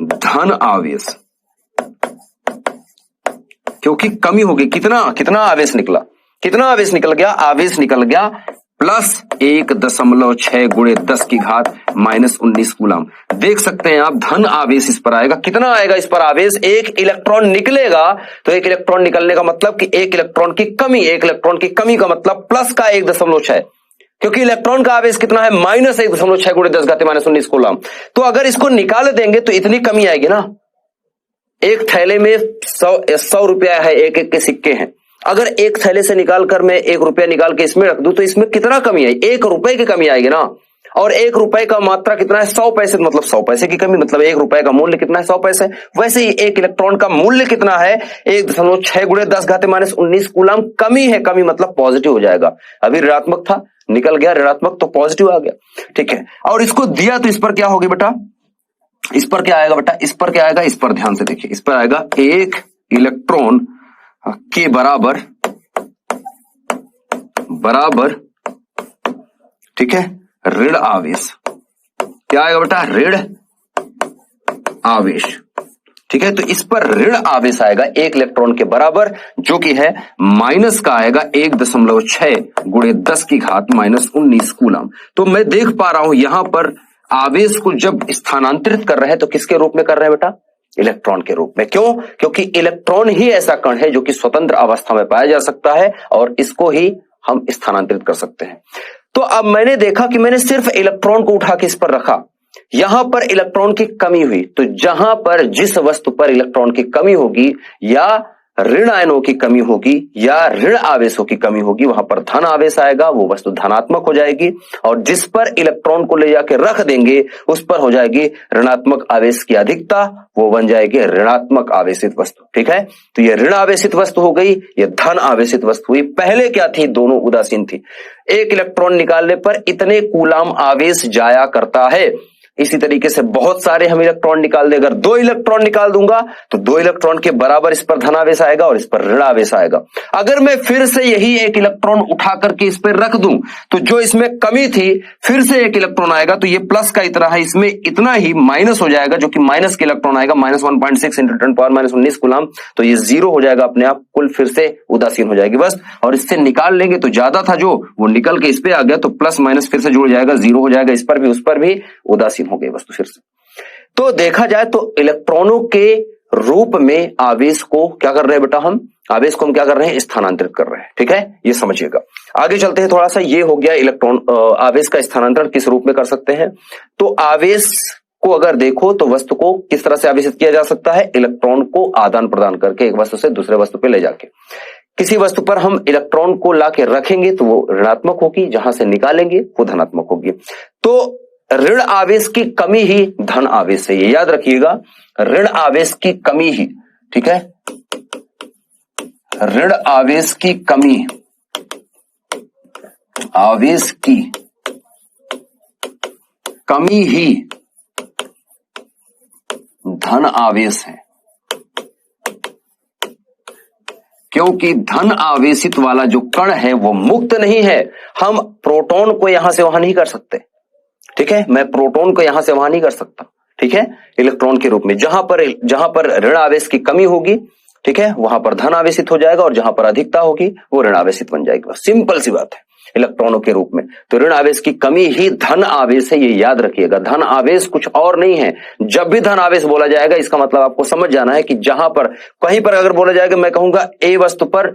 धन आवेश, क्योंकि कमी हो गई। कितना आवेश निकला? आवेश निकल गया प्लस 1.6 गुणे 10 की घात -19 कूलाम। देख सकते हैं आप, धन आवेश इस पर आएगा। कितना आएगा इस पर आवेश? एक इलेक्ट्रॉन निकलेगा, तो एक इलेक्ट्रॉन निकलने का मतलब कि एक इलेक्ट्रॉन की कमी का मतलब प्लस का 1.6, क्योंकि इलेक्ट्रॉन का आवेश कितना है? -1.6 गुणे 10 घात -19 कूलाम। तो अगर इसको निकाल देंगे तो इतनी कमी आएगी ना। एक थैले में 100 रुपया है, एक के सिक्के हैं। अगर एक थैले से निकालकर मैं 1 रुपया निकाल के इसमें रख दूं तो इसमें कितना कमी आई? 1 रुपए की कमी आएगी ना। और 1 रुपए का मात्रा कितना है? 100 पैसे, मतलब 100 पैसे की कमी, मतलब 1 रुपए का मूल्य कितना है? 100 पैसे। वैसे ही एक इलेक्ट्रॉन का मूल्य कितना है? 1.6 गुणे 10 घात -19 कूलाम। कमी है, कमी मतलब पॉजिटिव हो जाएगा। अभी ऋणात्मक था, निकल गया ऋणात्मक, तो पॉजिटिव आ गया, ठीक है। और इसको दिया तो इस पर क्या होगी बेटा? इस पर क्या आएगा बेटा? इस पर क्या आएगा? इस पर ध्यान से देखिए, इस पर आएगा एक इलेक्ट्रॉन के बराबर, ठीक है, ऋण आवेश। क्या आएगा बेटा? ऋण आवेश, ठीक है। तो इस पर ऋण आवेश आएगा एक इलेक्ट्रॉन के बराबर, जो कि है माइनस का आएगा 1.6 गुणे 10 की घात -19 कूलाम। तो मैं देख पा रहा हूं यहां पर आवेश को जब स्थानांतरित कर रहे हैं तो किसके रूप में कर रहे हैं बेटा? इलेक्ट्रॉन के रूप में। क्यों? क्योंकि इलेक्ट्रॉन ही ऐसा कण है जो कि स्वतंत्र अवस्था में पाया जा सकता है, और इसको ही हम स्थानांतरित कर सकते हैं। तो अब मैंने देखा कि मैंने सिर्फ इलेक्ट्रॉन को उठा के इस पर रखा, यहां पर इलेक्ट्रॉन की कमी हुई, तो जहां पर जिस वस्तु पर इलेक्ट्रॉन की कमी होगी, या ऋण आयनों की कमी होगी या ऋण आवेशों की कमी होगी, वहां पर धन आवेश आएगा, वो वस्तु धनात्मक हो जाएगी। और जिस पर इलेक्ट्रॉन को ले जाके रख देंगे उस पर हो जाएगी ऋणात्मक आवेश की अधिकता, वो बन जाएगी ऋणात्मक आवेशित वस्तु, ठीक है। तो ये ऋण आवेशित वस्तु हो गई, ये धन आवेशित वस्तु हुई। पहले क्या थी? दोनों उदासीन थी। एक इलेक्ट्रॉन निकालने पर इतने कूलाम आवेश जाया करता है, इसी तरीके से बहुत सारे हम इलेक्ट्रॉन निकाल दें। अगर 2 इलेक्ट्रॉन निकाल दूंगा तो 2 इलेक्ट्रॉन के बराबर इस पर धनावेश आएगा और इस पर ऋण आवेश आएगा। अगर मैं फिर से यही एक इलेक्ट्रॉन उठा करके इस पर रख दूं तो जो इसमें कमी थी फिर से एक इलेक्ट्रॉन आएगा, तो ये प्लस का इतना है, इसमें इतना ही माइनस हो जाएगा, जो कि माइनस के इलेक्ट्रॉन आएगा, -1.6 × 10⁻⁻19 कूलम, तो ये 0 हो जाएगा अपने आप, कुल फिर से उदासीन हो जाएगी बस। और इससे निकाल लेंगे तो ज्यादा था जो, वो निकल के इस पे आ गया, तो प्लस माइनस फिर से जुड़ जाएगा, 0 हो जाएगा, इस पर भी उस पर भी उदासीन हो गई वस्तु फिर से। तो देखा जाए तो इलेक्ट्रॉनों के रूप में आवेश को क्या कर रहे हैं बेटा, हम आवेश को हम क्या कर रहे हैं, स्थानांतरित कर रहे हैं। ठीक है, ये समझिएगा। आगे चलते हैं थोड़ा सा। ये हो गया इलेक्ट्रॉन आवेश का स्थानांतरण किस रूप में कर सकते हैं। तो आवेश को अगर देखो तो वस्तु को किस तरह से आवेशित किया जा सकता है, इलेक्ट्रॉन को आदान प्रदान करके एक वस्तु से दूसरे वस्तु पे ले जाके। किसी वस्तु पर हम इलेक्ट्रॉन को लाके रखेंगे तो वो ऋणात्मक होगी, जहां से निकालेंगे वो धनात्मक होगी। तो ऋण आवेश की कमी ही धन आवेश है, ये याद रखिएगा। ऋण आवेश की कमी ही, ठीक है, ऋण आवेश की कमी, आवेश की कमी ही धन आवेश है, क्योंकि धन आवेशित वाला जो कण है वो मुक्त नहीं है। हम प्रोटॉन को यहां से वहां नहीं कर सकते, ठीक है, मैं प्रोटॉन को यहां से वहां नहीं कर सकता, ठीक है, इलेक्ट्रॉन के रूप में। जहां पर ऋण आवेश की कमी होगी, ठीक है, वहां पर धन आवेशित हो जाएगा, और जहां पर अधिकता होगी वो ऋण आवेशित बन जाएगी। बस सिंपल सी बात है इलेक्ट्रॉनों के रूप में। तो ऋण आवेश की कमी ही धन आवेश है, ये याद रखिएगा। धन आवेश कुछ और नहीं है। जब भी धन आवेश बोला जाएगा इसका मतलब आपको समझ जाना है कि जहां पर कहीं पर अगर बोला जाएगा, मैं कहूंगा ए वस्तु पर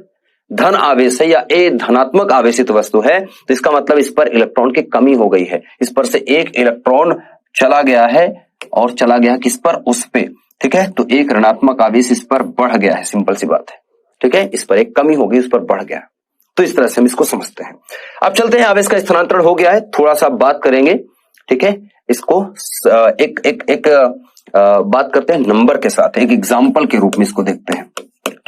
धन आवेश है या ए धनात्मक आवेशित वस्तु है, तो इसका मतलब इस पर इलेक्ट्रॉन की कमी हो गई है। इस पर से एक इलेक्ट्रॉन चला गया है, और चला गया किस पर, उस पे, ठीक है, तो एक ऋणात्मक आवेश इस पर बढ़ गया है, सिंपल सी बात है, ठीक है, इस पर एक कमी होगी, उस पर बढ़ गया। तो इस तरह से हम इसको समझते हैं। अब चलते हैं, आवेश का स्थानांतरण हो गया है, थोड़ा सा बात करेंगे, ठीक है, इसको एक बात करते हैं नंबर के साथ, एक एग्जाम्पल के रूप में इसको देखते हैं,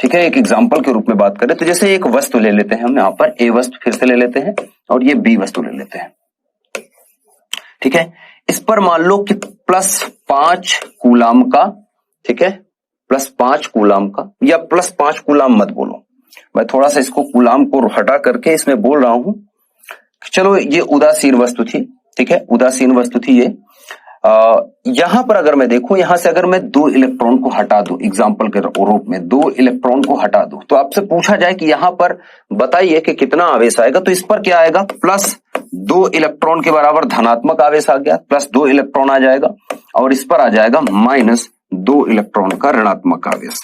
ठीक है, एक एग्जाम्पल के रूप में बात करें तो जैसे एक वस्तु ले लेते हैं हम यहाँ पर, ए वस्तु फिर से ले लेते हैं, और ये बी वस्तु ले लेते हैं, ठीक है। इस पर मान लो कि +5 कूलाम का, ठीक है, +5 कूलाम का, या +5 कूलाम मत बोलो, मैं थोड़ा सा इसको कूलाम को हटा करके इसमें बोल रहा हूं। चलो ये उदासीन वस्तु थी, ठीक है, उदासीन वस्तु थी ये। यहां पर अगर मैं देखूं, यहां से अगर मैं 2 इलेक्ट्रॉन को हटा दूं, एग्जाम्पल के रूप में 2 इलेक्ट्रॉन को हटा दूं, तो आपसे पूछा जाए कि यहां पर बताइए कि कितना आवेश आएगा, तो इस पर क्या आएगा, +2 इलेक्ट्रॉन के बराबर धनात्मक आवेश आ गया, +2 इलेक्ट्रॉन आ जाएगा, और इस पर आ जाएगा -2 इलेक्ट्रॉन का ऋणात्मक आवेश,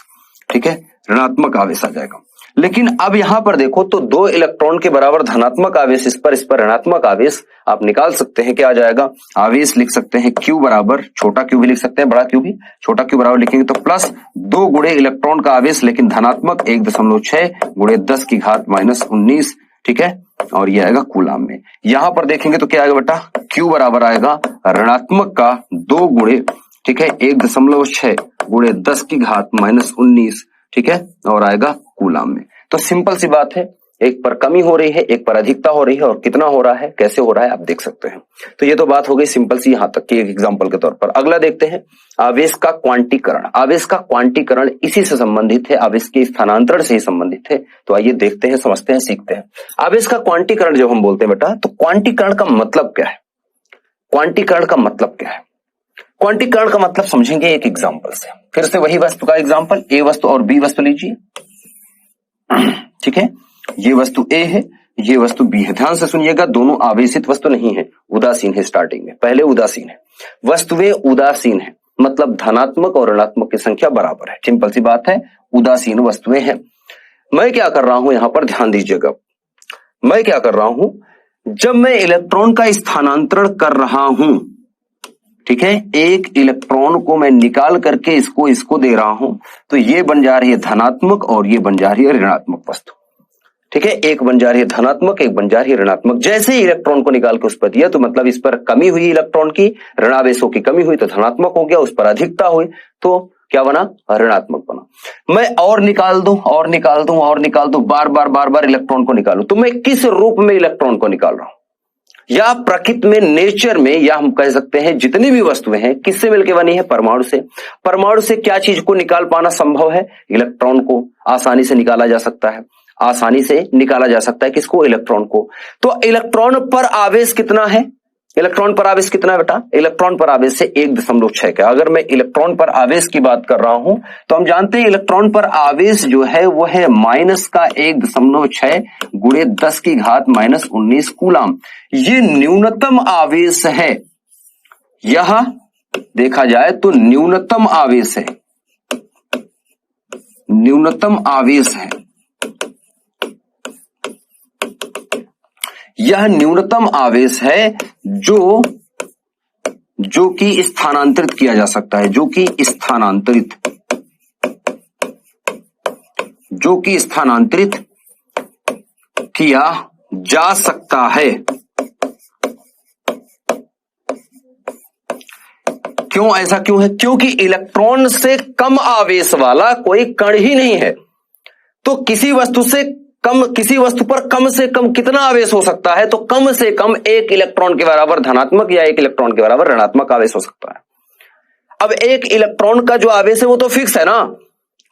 ठीक है, ऋणात्मक आवेश आ जाएगा। लेकिन अब यहां पर देखो तो 2 इलेक्ट्रॉन के बराबर धनात्मक आवेश, इस पर ऋणात्मक आवेश आप निकाल सकते हैं, क्या आ जाएगा, आवेश लिख सकते हैं Q बराबर, छोटा Q भी लिख सकते हैं, बड़ा Q भी, छोटा Q बराबर लिखेंगे तो +2 गुणे इलेक्ट्रॉन का आवेश, लेकिन धनात्मक 1.6 गुणे 10⁻⁻19, ठीक है, और ये आएगा कूलाम में। यहां पर देखेंगे तो क्या आएगा बेटा, Q बराबर आएगा ऋणात्मक का 2 गुणे, ठीक है, 1.6 गुणे 10⁻⁻19, ठीक है, और आएगा कूलाम में। तो सिंपल सी बात है, एक पर कमी हो रही है, एक पर अधिकता हो रही है, और कितना हो रहा है, कैसे हो रहा है, आप देख सकते हैं। तो ये तो बात हो गई सिंपल सी यहां तक की, एक एग्जांपल के तौर पर। अगला देखते हैं, आवेश का क्वांटीकरण। आवेश का क्वांटीकरण इसी से संबंधित है, आवेश के स्थानांतरण से ही संबंधित है। तो आइए देखते हैं, समझते हैं, सीखते हैं। आवेश का क्वांटीकरण जब हम बोलते हैं बेटा, तो क्वांटीकरण का मतलब क्या है, क्वांटीकरण का मतलब क्या है, क्वांटीकरण का मतलब समझेंगे एक एग्जांपल से। फिर से वही वस्तु का एग्जांपल, ए वस्तु और बी वस्तु लीजिए, ठीक है, ये वस्तु ए है, ये वस्तु बी है। ध्यान से सुनिएगा, दोनों आवेशित वस्तु नहीं है, उदासीन है, स्टार्टिंग में पहले उदासीन है, वस्तुएं उदासीन है, मतलब धनात्मक और ऋणात्मक की संख्या बराबर है, सिंपल सी बात है, उदासीन वस्तुएं हैं। मैं क्या कर रहा हूं यहां पर, ध्यान दीजिएगा, मैं क्या कर रहा हूं, जब मैं इलेक्ट्रॉन का स्थानांतरण कर रहा हूं, ठीक है, एक इलेक्ट्रॉन को मैं निकाल करके इसको दे रहा हूं, तो ये बन जा रही है धनात्मक और ये बन जा रही है ऋणात्मक वस्तु, ठीक है, एक बन जा रही है धनात्मक, एक बन जा रही है ऋणात्मक। जैसे ही इलेक्ट्रॉन को निकाल के उस पर दिया तो मतलब इस पर कमी हुई इलेक्ट्रॉन की, ऋणावेशों की कमी हुई तो धनात्मक हो गया, उस पर अधिकता हुई तो क्या बना, ऋणात्मक बना। मैं और निकाल दूं और निकाल दूं और निकाल दूं, बार बार इलेक्ट्रॉन को निकालूं, तो मैं किस रूप में इलेक्ट्रॉन को निकाल रहा हूं, या प्रकृति में, नेचर में, या हम कह सकते हैं जितनी भी वस्तुएं हैं किससे मिलकर बनी है? परमाणु से। परमाणु से क्या चीज को निकाल पाना संभव है? इलेक्ट्रॉन को आसानी से निकाला जा सकता है। आसानी से निकाला जा सकता है किसको? इलेक्ट्रॉन को। तो इलेक्ट्रॉन पर आवेश कितना है? इलेक्ट्रॉन पर आवेश कितना है बेटा? इलेक्ट्रॉन पर आवेश से 1.6 का। अगर मैं इलेक्ट्रॉन पर आवेश की बात कर रहा हूं तो हम जानते हैं इलेक्ट्रॉन पर आवेश जो है वो है माइनस का 1.6 गुणे 10 की घात -19 कूलाम। ये न्यूनतम आवेश है। यह देखा जाए तो न्यूनतम आवेश है, न्यूनतम आवेश है। यह न्यूनतम आवेश है जो कि स्थानांतरित किया जा सकता है, जो कि स्थानांतरित किया जा सकता है। क्यों? ऐसा क्यों है? क्योंकि इलेक्ट्रॉन से कम आवेश वाला कोई कण ही नहीं है। तो किसी वस्तु पर कम से कम कितना आवेश हो सकता है? तो कम से कम 1 इलेक्ट्रॉन के बराबर धनात्मक या 1 इलेक्ट्रॉन के बराबर ऋणात्मक आवेश हो सकता है। अब 1 इलेक्ट्रॉन का जो आवेश है वो तो फिक्स है ना,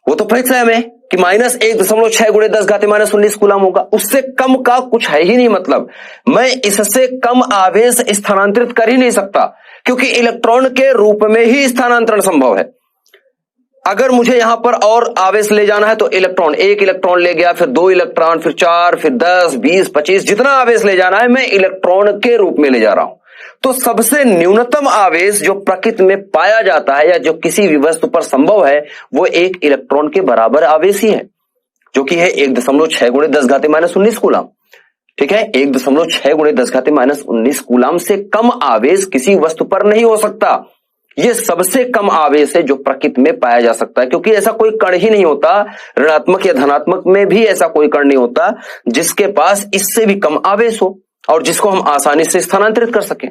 वो तो फिक्स है हमें कि -1.6 गुणे 10 घाते -19 कूलाम होगा। उससे कम का कुछ है ही नहीं। मतलब मैं इससे कम आवेश स्थानांतरित कर ही नहीं सकता, क्योंकि इलेक्ट्रॉन के रूप में ही स्थानांतरण संभव है। अगर मुझे यहां पर और आवेश ले जाना है तो इलेक्ट्रॉन, 1 इलेक्ट्रॉन ले गया, फिर 2 इलेक्ट्रॉन, फिर 4, फिर 10, 20, 25, जितना आवेश ले जाना है मैं इलेक्ट्रॉन के रूप में ले जा रहा हूं। तो सबसे न्यूनतम आवेश जो प्रकृति में पाया जाता है या जो किसी भी वस्तु पर संभव है वो 1 इलेक्ट्रॉन के बराबर आवेश ही है, जो कि है 1.6 गुणे 10 घाते -19 कूलाम। ठीक है, 1.6 गुणे 10 घाते -19 कूलाम से कम आवेश किसी वस्तु पर नहीं हो सकता। ये सबसे कम आवेश है जो प्रकृति में पाया जा सकता है, क्योंकि ऐसा कोई कण ही नहीं होता, ऋणात्मक या धनात्मक में भी ऐसा कोई कण नहीं होता जिसके पास इससे भी कम आवेश हो और जिसको हम आसानी से स्थानांतरित कर सकें।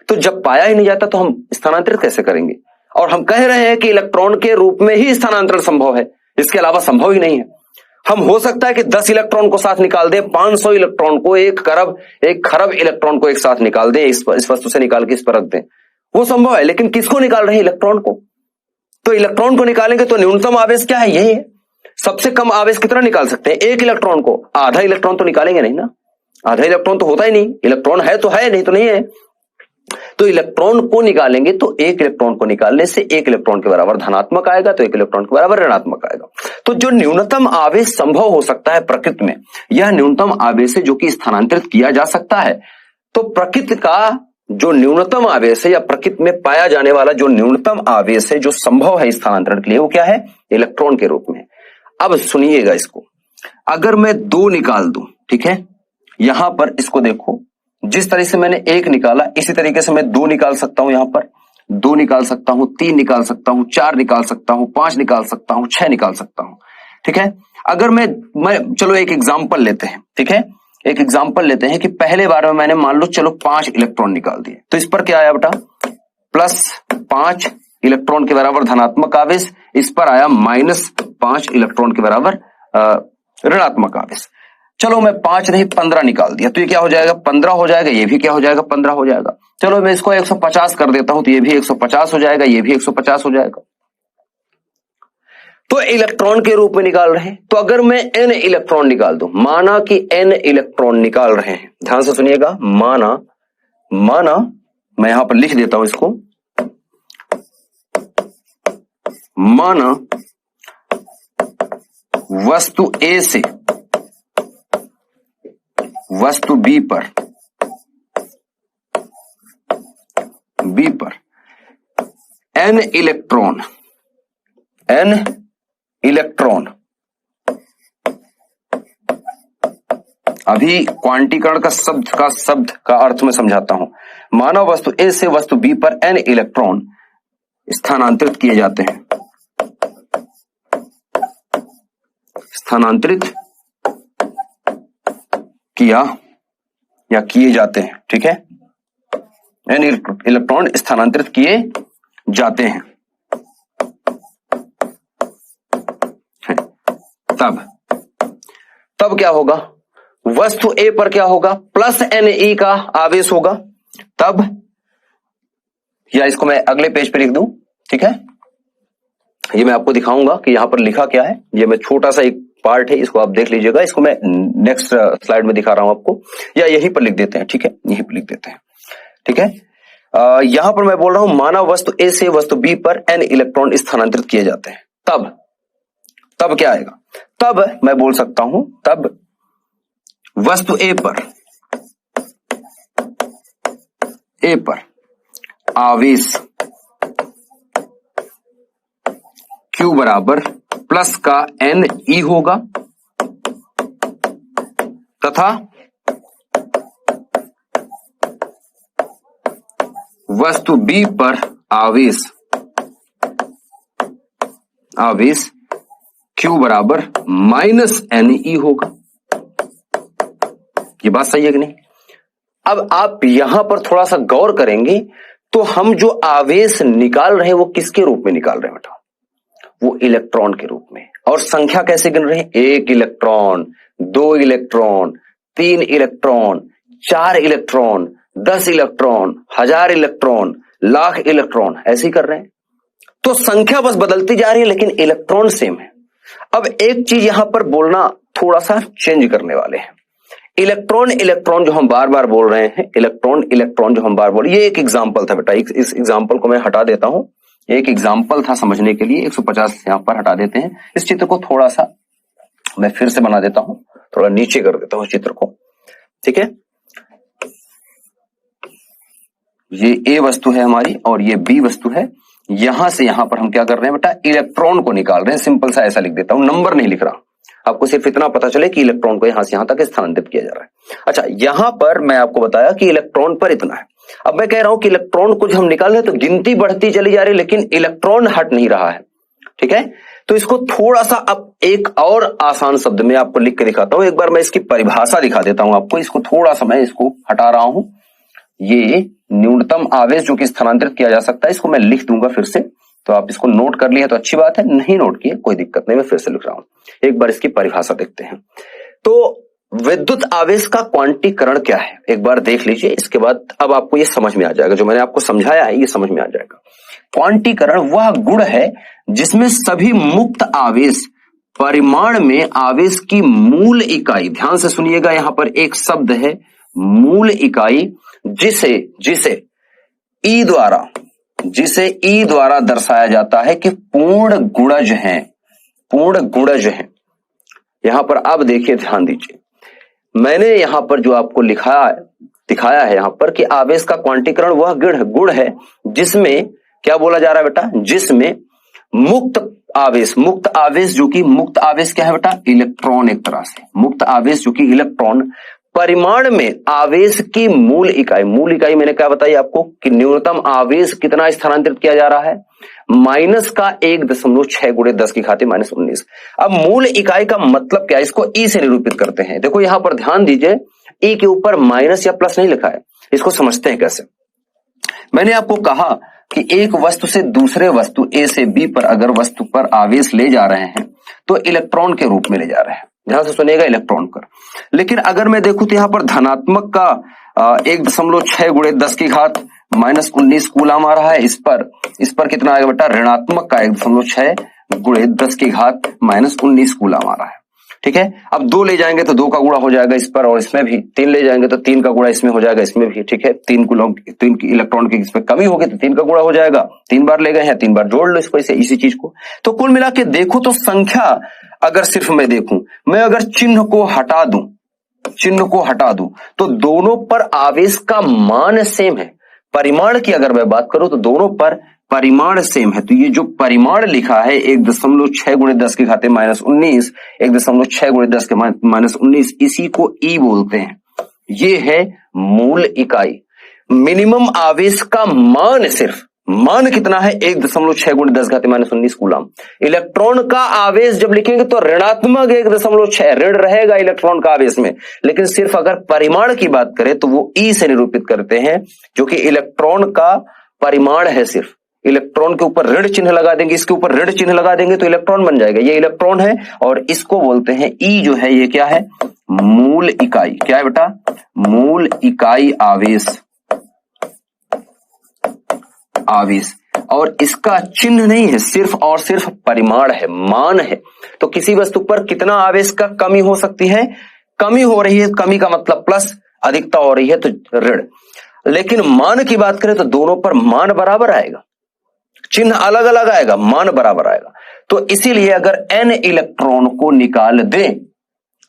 तो जब पाया ही नहीं जाता तो हम स्थानांतरित कैसे करेंगे? और हम कह रहे हैं कि इलेक्ट्रॉन के रूप में ही स्थानांतरण संभव है, इसके अलावा संभव ही नहीं है। हम हो सकता है कि 10 इलेक्ट्रॉन को साथ निकाल दें, 500 इलेक्ट्रॉन को, 1 खरब इलेक्ट्रॉन को एक साथ निकाल दें, इस वस्तु से निकाल के इस पर रख दें, वो संभव है। लेकिन किसको निकाल रहे हैं? इलेक्ट्रॉन को। तो इलेक्ट्रॉन को निकालेंगे तो न्यूनतम आवेश क्या है? यही है। सबसे कम आवेश कितना निकाल सकते हैं? 1 इलेक्ट्रॉन को। आधा इलेक्ट्रॉन तो निकालेंगे नहीं ना, आधा इलेक्ट्रॉन तो होता ही नहीं। इलेक्ट्रॉन है तो है, नहीं तो नहीं है। तो इलेक्ट्रॉन को निकालेंगे तो 1 इलेक्ट्रॉन को निकालने से 1 इलेक्ट्रॉन के बराबर धनात्मक आएगा, तो 1 इलेक्ट्रॉन के बराबर ऋणात्मक आएगा। तो जो न्यूनतम आवेश संभव हो सकता है प्रकृति में, यह न्यूनतम आवेश है जो कि स्थानांतरित किया जा सकता है। तो प्रकृति का जो न्यूनतम आवेश है या प्रकृति में पाया जाने वाला जो न्यूनतम आवेश है जो संभव है स्थानांतरण के लिए, वो क्या है? इलेक्ट्रॉन के रूप में। अब सुनिएगा इसको, अगर मैं 2 निकाल दूं, ठीक है, यहां पर इसको देखो, जिस तरह से मैंने 1 निकाला इसी तरीके से मैं 2 निकाल सकता हूं। यहां पर 2 निकाल सकता हूं, 3 निकाल सकता हूं, 4 निकाल सकता हूं, 5 निकाल सकता हूं, 6 निकाल सकता हूं। ठीक है, अगर मैं चलो एक एग्जांपल लेते हैं। ठीक है, एक एग्जांपल लेते हैं कि पहले बार में मैंने मान लो चलो 5 इलेक्ट्रॉन निकाल दिए, तो इस पर क्या आया बेटा? +5 इलेक्ट्रॉन के बराबर धनात्मक आवेश, इस पर आया -5 इलेक्ट्रॉन के बराबर ऋणात्मक आवेश। चलो मैं 5 नहीं 15 निकाल दिया, तो ये क्या हो जाएगा? 15 हो जाएगा। ये भी क्या हो जाएगा? 15 हो जाएगा। चलो मैं इसको 150 कर देता हूं, तो ये भी 150 हो जाएगा, ये भी 150 हो जाएगा। तो इलेक्ट्रॉन के रूप में निकाल रहे हैं। तो अगर मैं n इलेक्ट्रॉन निकाल दूं, माना कि n इलेक्ट्रॉन निकाल रहे हैं, ध्यान से सुनिएगा, माना मैं यहां पर लिख देता हूं इसको, माना वस्तु A से वस्तु B पर n इलेक्ट्रॉन, अभी क्वांटीकरण का शब्द का अर्थ में समझाता हूं। मानव वस्तु A से वस्तु B पर n इलेक्ट्रॉन स्थानांतरित किए जाते हैं, स्थानांतरित किया या किए जाते हैं। ठीक है, n इलेक्ट्रॉन स्थानांतरित किए जाते हैं। तब क्या होगा? वस्तु ए पर क्या होगा, प्लस Ne का आवेश होगा, तब या इसको मैं अगले पेज पे लिख दूं, ठीक है, ये मैं आपको दिखाऊंगा कि यहां पर लिखा क्या है। ये मैं छोटा सा एक पार्ट है, इसको आप देख लीजिएगा, इसको मैं नेक्स्ट स्लाइड में दिखा रहा हूं आपको, या यहीं पर लिख देते हैं, ठीक है, यहीं पर लिख देते हैं, ठीक है। यहां पर मैं बोल रहा हूं मानव वस्तु ए से वस्तु बी पर n इलेक्ट्रॉन स्थानांतरित किए जाते हैं, तब क्या आएगा, तब मैं बोल सकता हूं, तब वस्तु ए पर आवेश Q बराबर प्लस का Ne होगा, तथा वस्तु B पर आवेश Q बराबर माइनस Ne होगा। ये बात सही है कि नहीं? अब आप यहां पर थोड़ा सा गौर करेंगे तो हम जो आवेश निकाल रहे हैं वो किसके रूप में निकाल रहे हैं बेटा, वो इलेक्ट्रॉन के रूप में। और संख्या कैसे गिन रहे हैं, 1 electron, 2 electron, 3 electron, 4 electron, 10 electron, 1000 electron, lakh electron, ऐसे ही कर रहे हैं। तो संख्या बस बदलती जा रही है लेकिन इलेक्ट्रॉन सेम है। अब एक चीज यहां पर बोलना थोड़ा सा चेंज करने वाले हैं। इलेक्ट्रॉन जो हम बार बार बोल रहे हैं, इलेक्ट्रॉन जो हम बार बोल, ये एक एग्जाम्पल था बेटा, इस एग्जाम्पल को मैं हटा देता हूं, एक एग्जाम्पल था समझने के लिए, 150 यहां पर हटा देते हैं। इस चित्र को थोड़ा सा मैं फिर से बना देता हूं, थोड़ा नीचे कर देता हूं चित्र को, ठीक है। ये ए वस्तु है हमारी और ये बी वस्तु है। यहां से यहां पर हम क्या कर रहे हैं बेटा, इलेक्ट्रॉन को निकाल रहे हैं। सिंपल सा ऐसा लिख देता हूं, नंबर नहीं लिख रहा, आपको सिर्फ इतना पता चले कि इलेक्ट्रॉन को यहां से यहां तक स्थानांतरित किया जा रहा है। अच्छा, यहां पर मैं आपको बताया कि इलेक्ट्रॉन पर इतना है। अब मैं कह रहा हूं कि इलेक्ट्रॉन को जब हम निकाल रहे हैं तो गिनती बढ़ती चली जा रही है लेकिन इलेक्ट्रॉन हट नहीं रहा है, ठीक है। तो इसको थोड़ा सा अब एक और आसान शब्द में आपको लिख के दिखाता हूं। एक बार मैं इसकी परिभाषा दिखा देता हूं आपको, इसको थोड़ा सा मैं इसको हटा रहा हूं। ये न्यूनतम आवेश जो कि स्थानांतरित किया जा सकता है, इसको मैं लिख दूंगा फिर से, तो आप इसको नोट कर लिया तो अच्छी बात है, नहीं नोट किए कोई दिक्कत नहीं, मैं फिर से लिख रहा हूं। एक बार इसकी परिभाषा देखते हैं। तो विद्युत आवेश का क्वांटीकरण क्या है, एक बार देख लीजिए, इसके बाद अब आपको ये समझ में आ जाएगा, जो मैंने आपको समझाया है ये समझ में आ जाएगा। क्वांटीकरण वह गुण है जिसमें सभी मुक्त आवेश परिमाण में आवेश की मूल इकाई, ध्यान से सुनिएगा, यहां पर एक शब्द है मूल इकाई, जिसे ई द्वारा दर्शाया जाता है कि पूर्ण गुणज हैं। यहां पर अब देखिए, ध्यान दीजिए, मैंने यहां पर जो आपको दिखाया है यहां पर कि आवेश का क्वांटीकरण वह गुण है जिसमें क्या बोला जा रहा है बेटा, जिसमें मुक्त आवेश जो कि मुक्त आवेश क्या है बेटा, इलेक्ट्रॉन, एक तरह से मुक्त आवेश जो कि इलेक्ट्रॉन परिमाण में आवेश की मूल इकाई मैंने क्या बताई आपको कि न्यूनतम आवेश कितना स्थानांतरित किया जा रहा है, माइनस का 1.6 गुणे 10 की घात -19। अब मूल इकाई का मतलब क्या है, इसको ई से निरूपित करते हैं। देखो यहां पर ध्यान दीजिए, ई के ऊपर माइनस या प्लस नहीं लिखा है, इसको समझते हैं कैसे। मैंने आपको कहा कि एक वस्तु से दूसरे वस्तु ए से बी पर अगर वस्तु पर आवेश ले जा रहे हैं तो इलेक्ट्रॉन के रूप में ले जा रहे हैं, ध्यान से सुनिएगा, इलेक्ट्रॉन पर। लेकिन अगर मैं देखूं तो यहां पर धनात्मक का 1.6 गुणे 10 की घात -19 कूलम आ रहा है, इस पर कितना आएगा बेटा, ऋणात्मक का 1.6 गुणे 10 की घात -19 कूलम आ रहा है, ठीक है। अब 2 ले जाएंगे तो 2 का गुणा हो जाएगा इस पर और इसमें भी, 3 ले जाएंगे तो 3 का गुणा इसमें हो जाएगा, इसमें भी, ठीक है। 3 की इलेक्ट्रॉन की इसमें कमी होगी तो 3 का गुणा हो जाएगा, 3 बार ले गए हैं, 3 बार जोड़ लो इसको, इसी चीज को। तो कुल मिला के देखो तो संख्या अगर सिर्फ मैं देखूं, मैं अगर चिन्ह को हटा दूं तो दोनों पर आवेश का मान सेम है। परिमाण की अगर मैं बात करूं तो दोनों पर परिमाण सेम है। तो ये जो परिमाण लिखा है 1.6 गुणे 10 की घात -19, 1.6 गुणे 10 के -19, इसी को ई बोलते हैं। ये है मूल इकाई। मिनिमम आवेश का मान कितना है, 1.6 गुणे 10 घात -19 कूलम। इलेक्ट्रॉन का आवेश जब लिखेंगे तो ऋणात्मक 1.6 ऋण रहेगा इलेक्ट्रॉन का आवेश में, लेकिन सिर्फ अगर परिमाण की बात करें तो वो ई से निरूपित करते हैं, जो कि इलेक्ट्रॉन का परिमाण है, सिर्फ इलेक्ट्रॉन के ऊपर ऋण चिन्ह लगा देंगे, इसके ऊपर ऋण चिन्ह लगा देंगे तो इलेक्ट्रॉन बन जाएगा। ये इलेक्ट्रॉन है और इसको बोलते हैं ई जो है ये क्या है, मूल इकाई। क्या है बेटा, मूल इकाई आवेश। आवेश, और इसका चिन्ह नहीं है, सिर्फ और सिर्फ परिमाण है, मान है। तो किसी वस्तु पर कितना आवेश का कमी हो सकती है, कमी हो रही है, कमी का मतलब प्लस, अधिकता हो रही है तो ऋण। लेकिन मान की बात करें तो दोनों पर मान बराबर आएगा, चिन्ह अलग अलग आएगा, मान बराबर आएगा। तो इसीलिए अगर n इलेक्ट्रॉन को निकाल दें,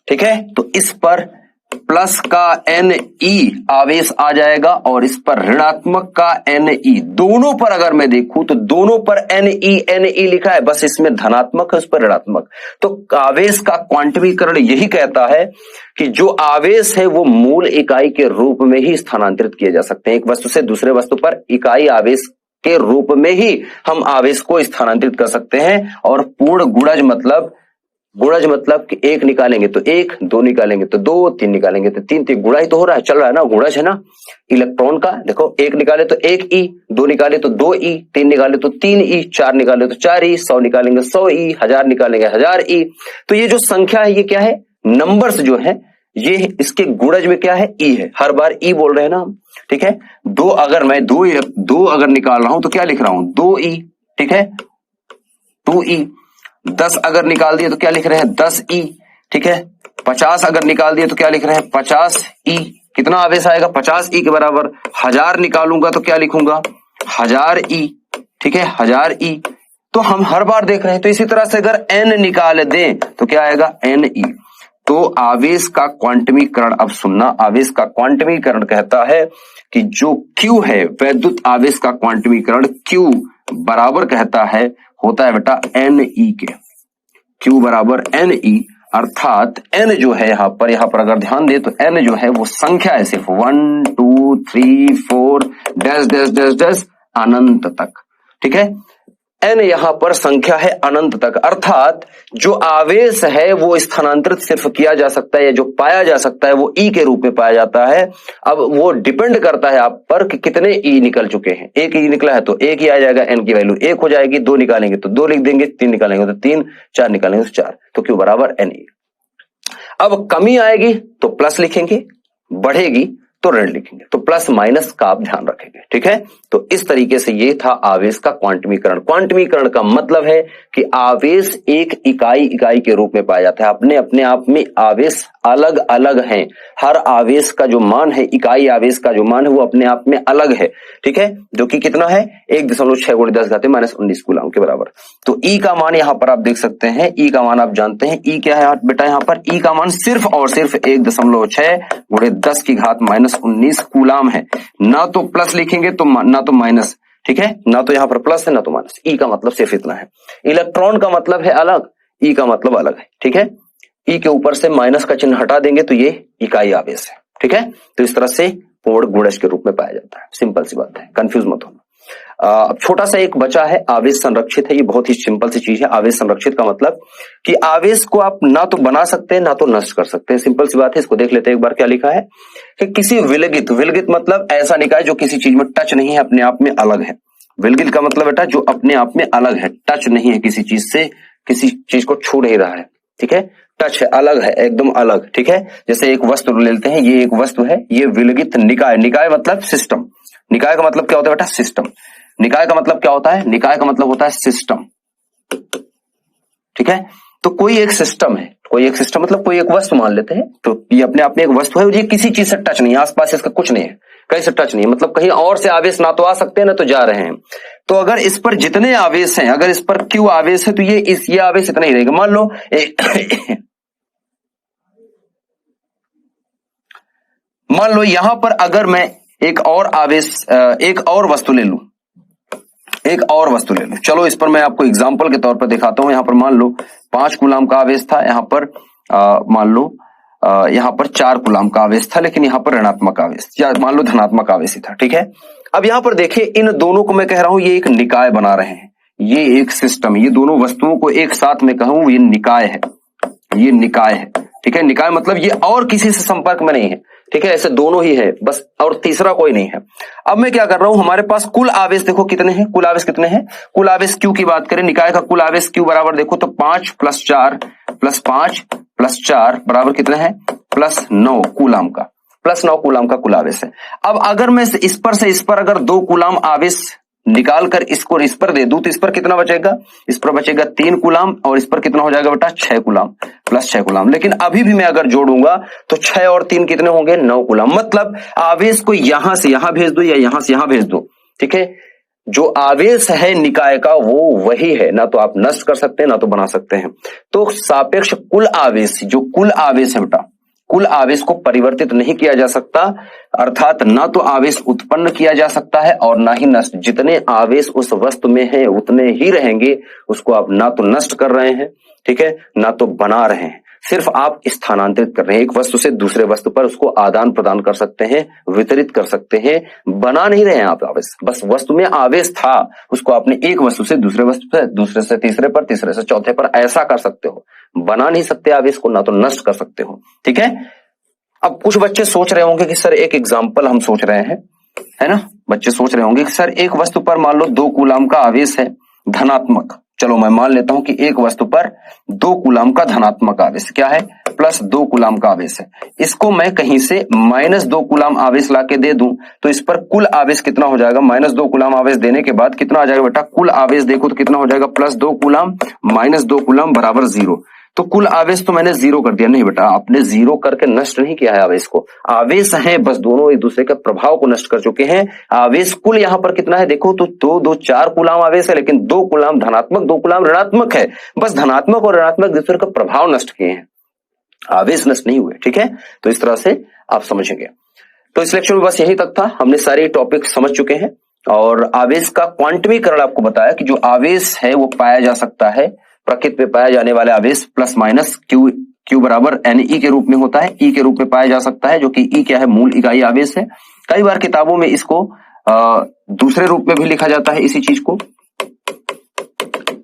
ठीक है, तो इस पर प्लस का Ne आवेश आ जाएगा और इस पर ऋणात्मक का Ne। दोनों पर अगर मैं देखूं तो दोनों पर Ne लिखा है, बस इसमें धनात्मक है, उस पर ऋणात्मक। तो आवेश का क्वांटमीकरण यही कहता है कि जो आवेश है वो मूल इकाई के रूप में ही स्थानांतरित किए जा सकते हैं। एक वस्तु से दूसरे वस्तु पर इकाई आवेश के रूप में ही हम आवेश को स्थानांतरित कर सकते हैं। और पूर्ण गुणज मतलब कि एक निकालेंगे तो एक, दो निकालेंगे तो दो, तीन निकालेंगे तो तीन। तो गुणा ही तो हो रहा है, चल रहा है ना, गुणज है ना इलेक्ट्रॉन का। देखो, एक निकाले तो एक ई, दो निकाले तो दो ई, तीन निकाले तो तीन ई, चार निकाले तो चार ई, 100 निकालेंगे 100 ई, 1000 निकालेंगे 1000 ई। तो ये जो संख्या है ये क्या है, नंबर्स जो है ये इसके गुणज में क्या है, ई है। हर बार ई बोल रहे हैं ना हम, ठीक है। दो अगर मैं दो अगर निकाल रहा हूं तो क्या लिख रहा हूं, 2e, ठीक है, 2e। 10 अगर निकाल दिए तो क्या लिख रहे हैं, 10e, ठीक है। 50 अगर निकाल दिए तो क्या लिख रहे हैं, 50e। कितना आवेश आएगा, 50e के बराबर। 1000 निकालूंगा तो क्या लिखूंगा, 1000e, ठीक है, 1000e। तो हम हर बार देख रहे हैं। तो इसी तरह से अगर n निकाल दें तो क्या आएगा, Ne। तो आवेश का क्वांटमीकरण, अब सुनना, आवेश का क्वांटमीकरण कहता है कि जो Q है, वैद्युत आवेश का क्वांटमीकरण Q बराबर कहता है, होता है बेटा Ne के। Q बराबर Ne, अर्थात n जो है यहां पर अगर ध्यान दे तो n जो है वो संख्या है, सिर्फ 1 2 3 4 डैश डैश डैश डैश अनंत तक, ठीक है। n यहां पर संख्या है अनंत तक, अर्थात जो आवेश है वो स्थानांतरित सिर्फ किया जा सकता है, या जो पाया जा सकता है वो ई के रूप में पाया जाता है। अब वो डिपेंड करता है आप पर कि कितने ई निकल चुके हैं। एक ई निकला है तो एक ही आ जाएगा, n की वैल्यू एक हो जाएगी। दो निकालेंगे तो दो लिख देंगे, तीन निकालेंगे तो तीन, चार निकालेंगे तो चार। तो Q बराबर Ne। अब कमी आएगी तो प्लस लिखेंगे, बढ़ेगी तो ऋण लिखेंगे। तो प्लस माइनस का आप ध्यान रखेंगे, ठीक है। तो इस तरीके से ये था आवेश का क्वांटमीकरण। क्वांटमीकरण का मतलब है कि आवेश एक इकाई के रूप में पाया जाता है। अपने आप में आवेश अलग अलग हैं। हर आवेश का जो मान है, इकाई आवेश का जो मान है वो अपने आप में अलग है, ठीक है, जो कि कितना है, 1.6 × 10⁻19 कूलम के बराबर। तो ई का मान यहां पर आप देख सकते हैं, ई का मान आप जानते हैं। ई क्या है बेटा, यहां पर ई का मान सिर्फ और सिर्फ 1.6 × 10⁻19 कूलम है। ना तो प्लस लिखेंगे तो ना तो माइनस, ठीक है, ना तो यहां पर प्लस है ना तो माइनस। ई का मतलब सिर्फ इतना है। इलेक्ट्रॉन का मतलब है अलग, ई का मतलब अलग है, ठीक है। ई के ऊपर से माइनस का चिन्ह हटा देंगे तो ये इकाई आवेश है, ठीक है। तो इस तरह से पूर्ण गुणज के रूप में पाया जाता है। सिंपल सी बात है, कंफ्यूज मत होना। अब छोटा सा एक बचा है, आवेश संरक्षित है। ये बहुत ही सिंपल सी चीज है। आवेश संरक्षित का मतलब कि आवेश को आप ना तो बना सकते हैं ना तो नष्ट कर सकते हैं। सिंपल सी बात है, इसको देख लेते हैं एक बार। क्या लिखा है कि किसी विलगित मतलब ऐसा निकाय जो किसी चीज में टच नहीं है, अपने आप में अलग है। विलगित का मतलब बेटा जो अपने आप में अलग है, टच नहीं है किसी चीज से, किसी चीज को छू नहीं रहा है, ठीक है, टच है, अलग है, एकदम अलग, ठीक है। जैसे एक वस्तु लेते हैं, ये एक वस्तु है, ये विलगित निकाय। निकाय मतलब सिस्टम। निकाय का मतलब क्या होता है बेटा, सिस्टम। निकाय का मतलब क्या होता है, निकाय का मतलब होता है सिस्टम, ठीक है। तो कोई एक सिस्टम है, कोई एक सिस्टम मतलब कोई एक वस्तु मान लेते हैं। तो ये अपने आप में एक वस्तु है और ये किसी चीज से टच नहीं है, आसपास इसका कुछ नहीं है, कहीं से टच नहीं है, मतलब कहीं और से आवेश ना तो आ सकते हैं ना तो जा रहे हैं। तो अगर इस पर जितने आवेश हैं, अगर इस पर Q आवेश है तो ये आवेश इतना ही रहेगा। मान लो यहां पर अगर मैं एक और वस्तु ले लूं, चलो इस पर मैं आपको एग्जांपल के तौर पर दिखाता हूं। यहां पर मान लो 5 कूलम का आवेश था, यहां पर मान लो यहां पर 4 कूलम का आवेश था, लेकिन यहां पर ऋणात्मक आवेश या मान लो धनात्मक आवेश ही था, ठीक है। अब यहां पर देखिए, इन दोनों को मैं कह रहा हूं ये एक निकाय बना रहे हैं, ये एक सिस्टम, ये दोनों वस्तुओं को एक साथ में कहूं ये निकाय है, ठीक है। निकाय मतलब ये और किसी से संपर्क में नहीं है, ठीक है, ऐसे दोनों ही है बस, और तीसरा कोई नहीं है। अब मैं क्या कर रहा हूं, हमारे पास कुल आवेश देखो कितने हैं, कुल आवेश कितने हैं, कुल आवेश क्यू की बात करें, निकाय का कुल आवेश क्यू बराबर देखो तो 5 + 4 + 5 + 4 बराबर कितना है, +9 कूलाम का, +9 कूलाम का कुल आवेश है। अब अगर मैं इस पर से इस पर अगर 2 कूलाम आवेश निकाल कर इसको इस पर दे दूं तो इस पर कितना बचेगा, इस पर बचेगा 3 कूलाम, और इस पर कितना हो जाएगा बेटा 6 कूलाम, +6 कूलाम। लेकिन अभी भी मैं अगर जोड़ूंगा तो 6 और 3 कितने होंगे, 9 कूलाम। मतलब आवेश को यहां से यहां भेज दो या यहां से यहां भेज दो, ठीक है, जो आवेश है निकाय का वो वही है, ना तो आप नष्ट कर सकते हैं ना तो बना सकते हैं। तो सापेक्ष कुल आवेश, जो कुल आवेश है बेटा, कुल आवेश को परिवर्तित नहीं किया जा सकता, अर्थात ना तो आवेश उत्पन्न किया जा सकता है और ना ही नष्ट। जितने आवेश उस वस्तु में है उतने ही रहेंगे, उसको आप ना तो नष्ट कर रहे हैं, ठीक है, ना तो बना रहे हैं, सिर्फ आप स्थानांतरित कर रहे हैं। एक वस्तु से दूसरे वस्तु पर उसको आदान प्रदान कर सकते हैं, वितरित कर सकते हैं, बना नहीं रहे हैं आप आवेश। बस वस्तु में आवेश था, उसको आपने एक वस्तु से दूसरे वस्तु पर, दूसरे से तीसरे पर, तीसरे से चौथे पर ऐसा कर सकते हो, बना नहीं सकते आवेश को, ना तो नष्ट कर सकते हो, ठीक है। अब कुछ बच्चे सोच रहे होंगे कि सर एक एग्जाम्पल हम सोच रहे हैं, है ना, बच्चे सोच रहे होंगे कि सर एक वस्तु पर मान लो 2 कूलाम का आवेश है धनात्मक, चलो मैं मान लेता हूं कि एक वस्तु पर 2 कूलाम का धनात्मक आवेश क्या है, +2 कूलाम का आवेश है। इसको मैं कहीं से -2 कूलाम आवेश लाके दे दूं तो इस पर कुल आवेश कितना हो जाएगा, -2 कूलाम आवेश देने के बाद कितना आ जाएगा बेटा, कुल आवेश देखो तो कितना हो जाएगा, +2 कूलाम -2 कूलाम बराबर 0। तो कुल आवेश तो मैंने 0 कर दिया, नहीं बेटा आपने 0 करके नष्ट नहीं किया है आवेश को, आवेश है बस दोनों एक दूसरे के प्रभाव को नष्ट कर चुके हैं। आवेश कुल यहां पर कितना है देखो तो 2 4 कूलाम आवेश है, लेकिन 2 कूलाम धनात्मक 2 कूलाम ऋणात्मक है, बस धनात्मक और ऋणात्मक दूसरे का प्रभाव नष्ट किए हैं, आवेश नष्ट नहीं हुए, ठीक है। तो इस तरह से आप समझेंगे। तो इस लेक्चर में बस यही तक था, हमने सारे टॉपिक समझ चुके हैं और आवेश का क्वांटमीकरण आपको बताया कि जो आवेश है वो पाया जा सकता है, प्रकृति में पाए जाने वाले आवेश ± क्यू बराबर Ne के रूप में होता है, E के रूप में पाया जा सकता है, जो कि E क्या है, मूल इकाई आवेश है। कई बार किताबों में इसको दूसरे रूप में भी लिखा जाता है इसी चीज को,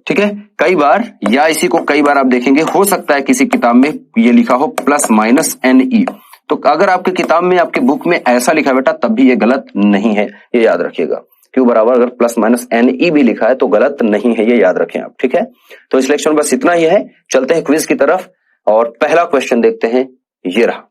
ठीक है, कई बार, या इसी को कई बार आप देखेंगे हो सकता है किसी किताब में ये लिखा हो ±Ne। तो अगर आपकी किताब में आपकी बुक में ऐसा लिखा बेटा तब भी ये गलत नहीं है, ये याद रखिएगा। क्यू बराबर अगर ±Ne भी लिखा है तो गलत नहीं है, ये याद रखें आप, ठीक है। तो इस लेक्चर में बस इतना ही है, चलते हैं क्विज की तरफ और पहला क्वेश्चन देखते हैं, ये रहा।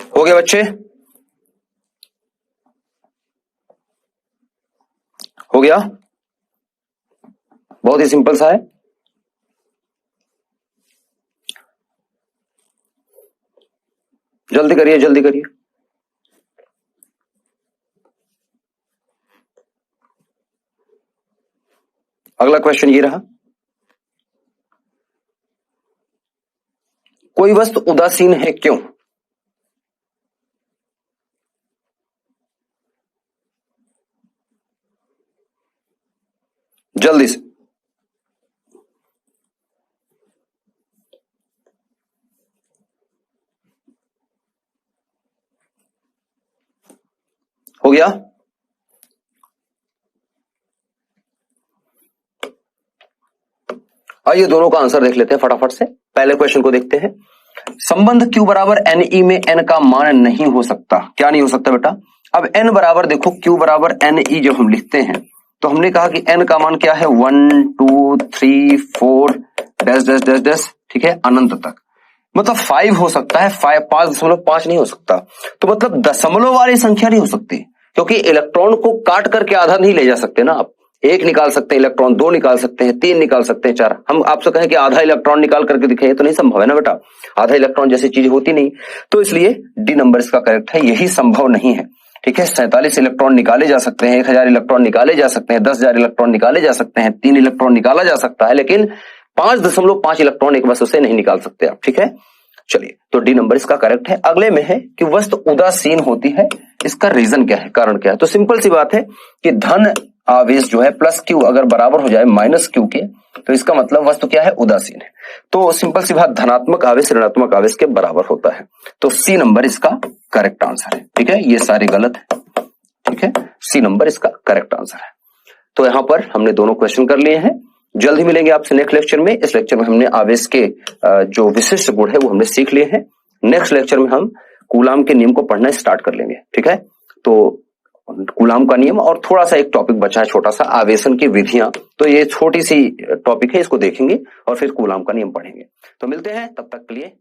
हो गया बच्चे, हो गया, बहुत ही सिंपल सा है। जल्दी करिए जल्दी करिए। अगला क्वेश्चन ये रहा, कोई वस्तु उदासीन है क्यों? जल्दी से। हो गया, आइए दोनों का आंसर देख लेते हैं फटाफट से। पहले क्वेश्चन को देखते हैं, संबंध Q बराबर Ne में n का मान नहीं हो सकता। क्या नहीं हो सकता बेटा? अब n बराबर देखो Q बराबर Ne जब हम लिखते हैं तो हमने कहा कि n का मान क्या है, 1 2 3 4 डैश डैश डैश डैश, ठीक है, अनंत तक। मतलब 5 हो सकता है, 5.5 नहीं हो सकता। तो मतलब दशमलव वाली संख्या नहीं हो सकती, क्योंकि इलेक्ट्रॉन को काट करके आधा नहीं ले जा सकते ना आप। 1 निकाल सकते हैं इलेक्ट्रॉन, 2 निकाल सकते हैं, 3 निकाल सकते हैं, 4। हम आपसे कहें कि आधा इलेक्ट्रॉन निकाल करके दिखाइए तो नहीं संभव है ना बेटा, आधा इलेक्ट्रॉन जैसी चीज होती नहीं। तो इसलिए डी नंबर इसका करेक्ट है, यही संभव नहीं है, ठीक है। 47 इलेक्ट्रॉन निकाले जा सकते हैं, 1000 इलेक्ट्रॉन निकाले जा सकते हैं, 10,000 इलेक्ट्रॉन निकाले जा सकते हैं, 3 इलेक्ट्रॉन निकाला जा सकता है, लेकिन 5.5 इलेक्ट्रॉन एक वस्तु से नहीं निकाल सकते आप, ठीक है। चलिए, तो डी नंबर इसका करेक्ट है। अगले में है कि वस्तु उदासीन होती है, इसका रीजन क्या है, कारण क्या है? तो सिंपल सी बात है कि धन आवेश जो है प्लस क्यू अगर बराबर हो जाए माइनस क्यू के, तो इसका मतलब वस्तु क्या है, उदासीन है। तो सिंपल सी बात, धनात्मक आवेश ऋणात्मक आवेश के बराबर होता है। तो सी नंबर इसका करेक्ट आंसर है। ठीक है, ये सारे गलत है। ठीक है, सी नंबर इसका करेक्ट आंसर है। तो यहां पर हमने दोनों क्वेश्चन कर लिए हैं। जल्द ही मिलेंगे आपसे नेक्स्ट लेक्चर में। इस लेक्चर में हमने आवेश के जो विशिष्ट गुण है वो हमने सीख लिए हैं। नेक्स्ट लेक्चर में हम कूलाम के नियम को पढ़ना स्टार्ट कर लेंगे। ठीक है, तो कूलाम का नियम और थोड़ा सा एक टॉपिक बचा है छोटा सा, आवेशन की विधियां। तो ये छोटी सी टॉपिक है, इसको देखेंगे और फिर कूलाम का नियम पढ़ेंगे। तो मिलते हैं, तब तक के लिए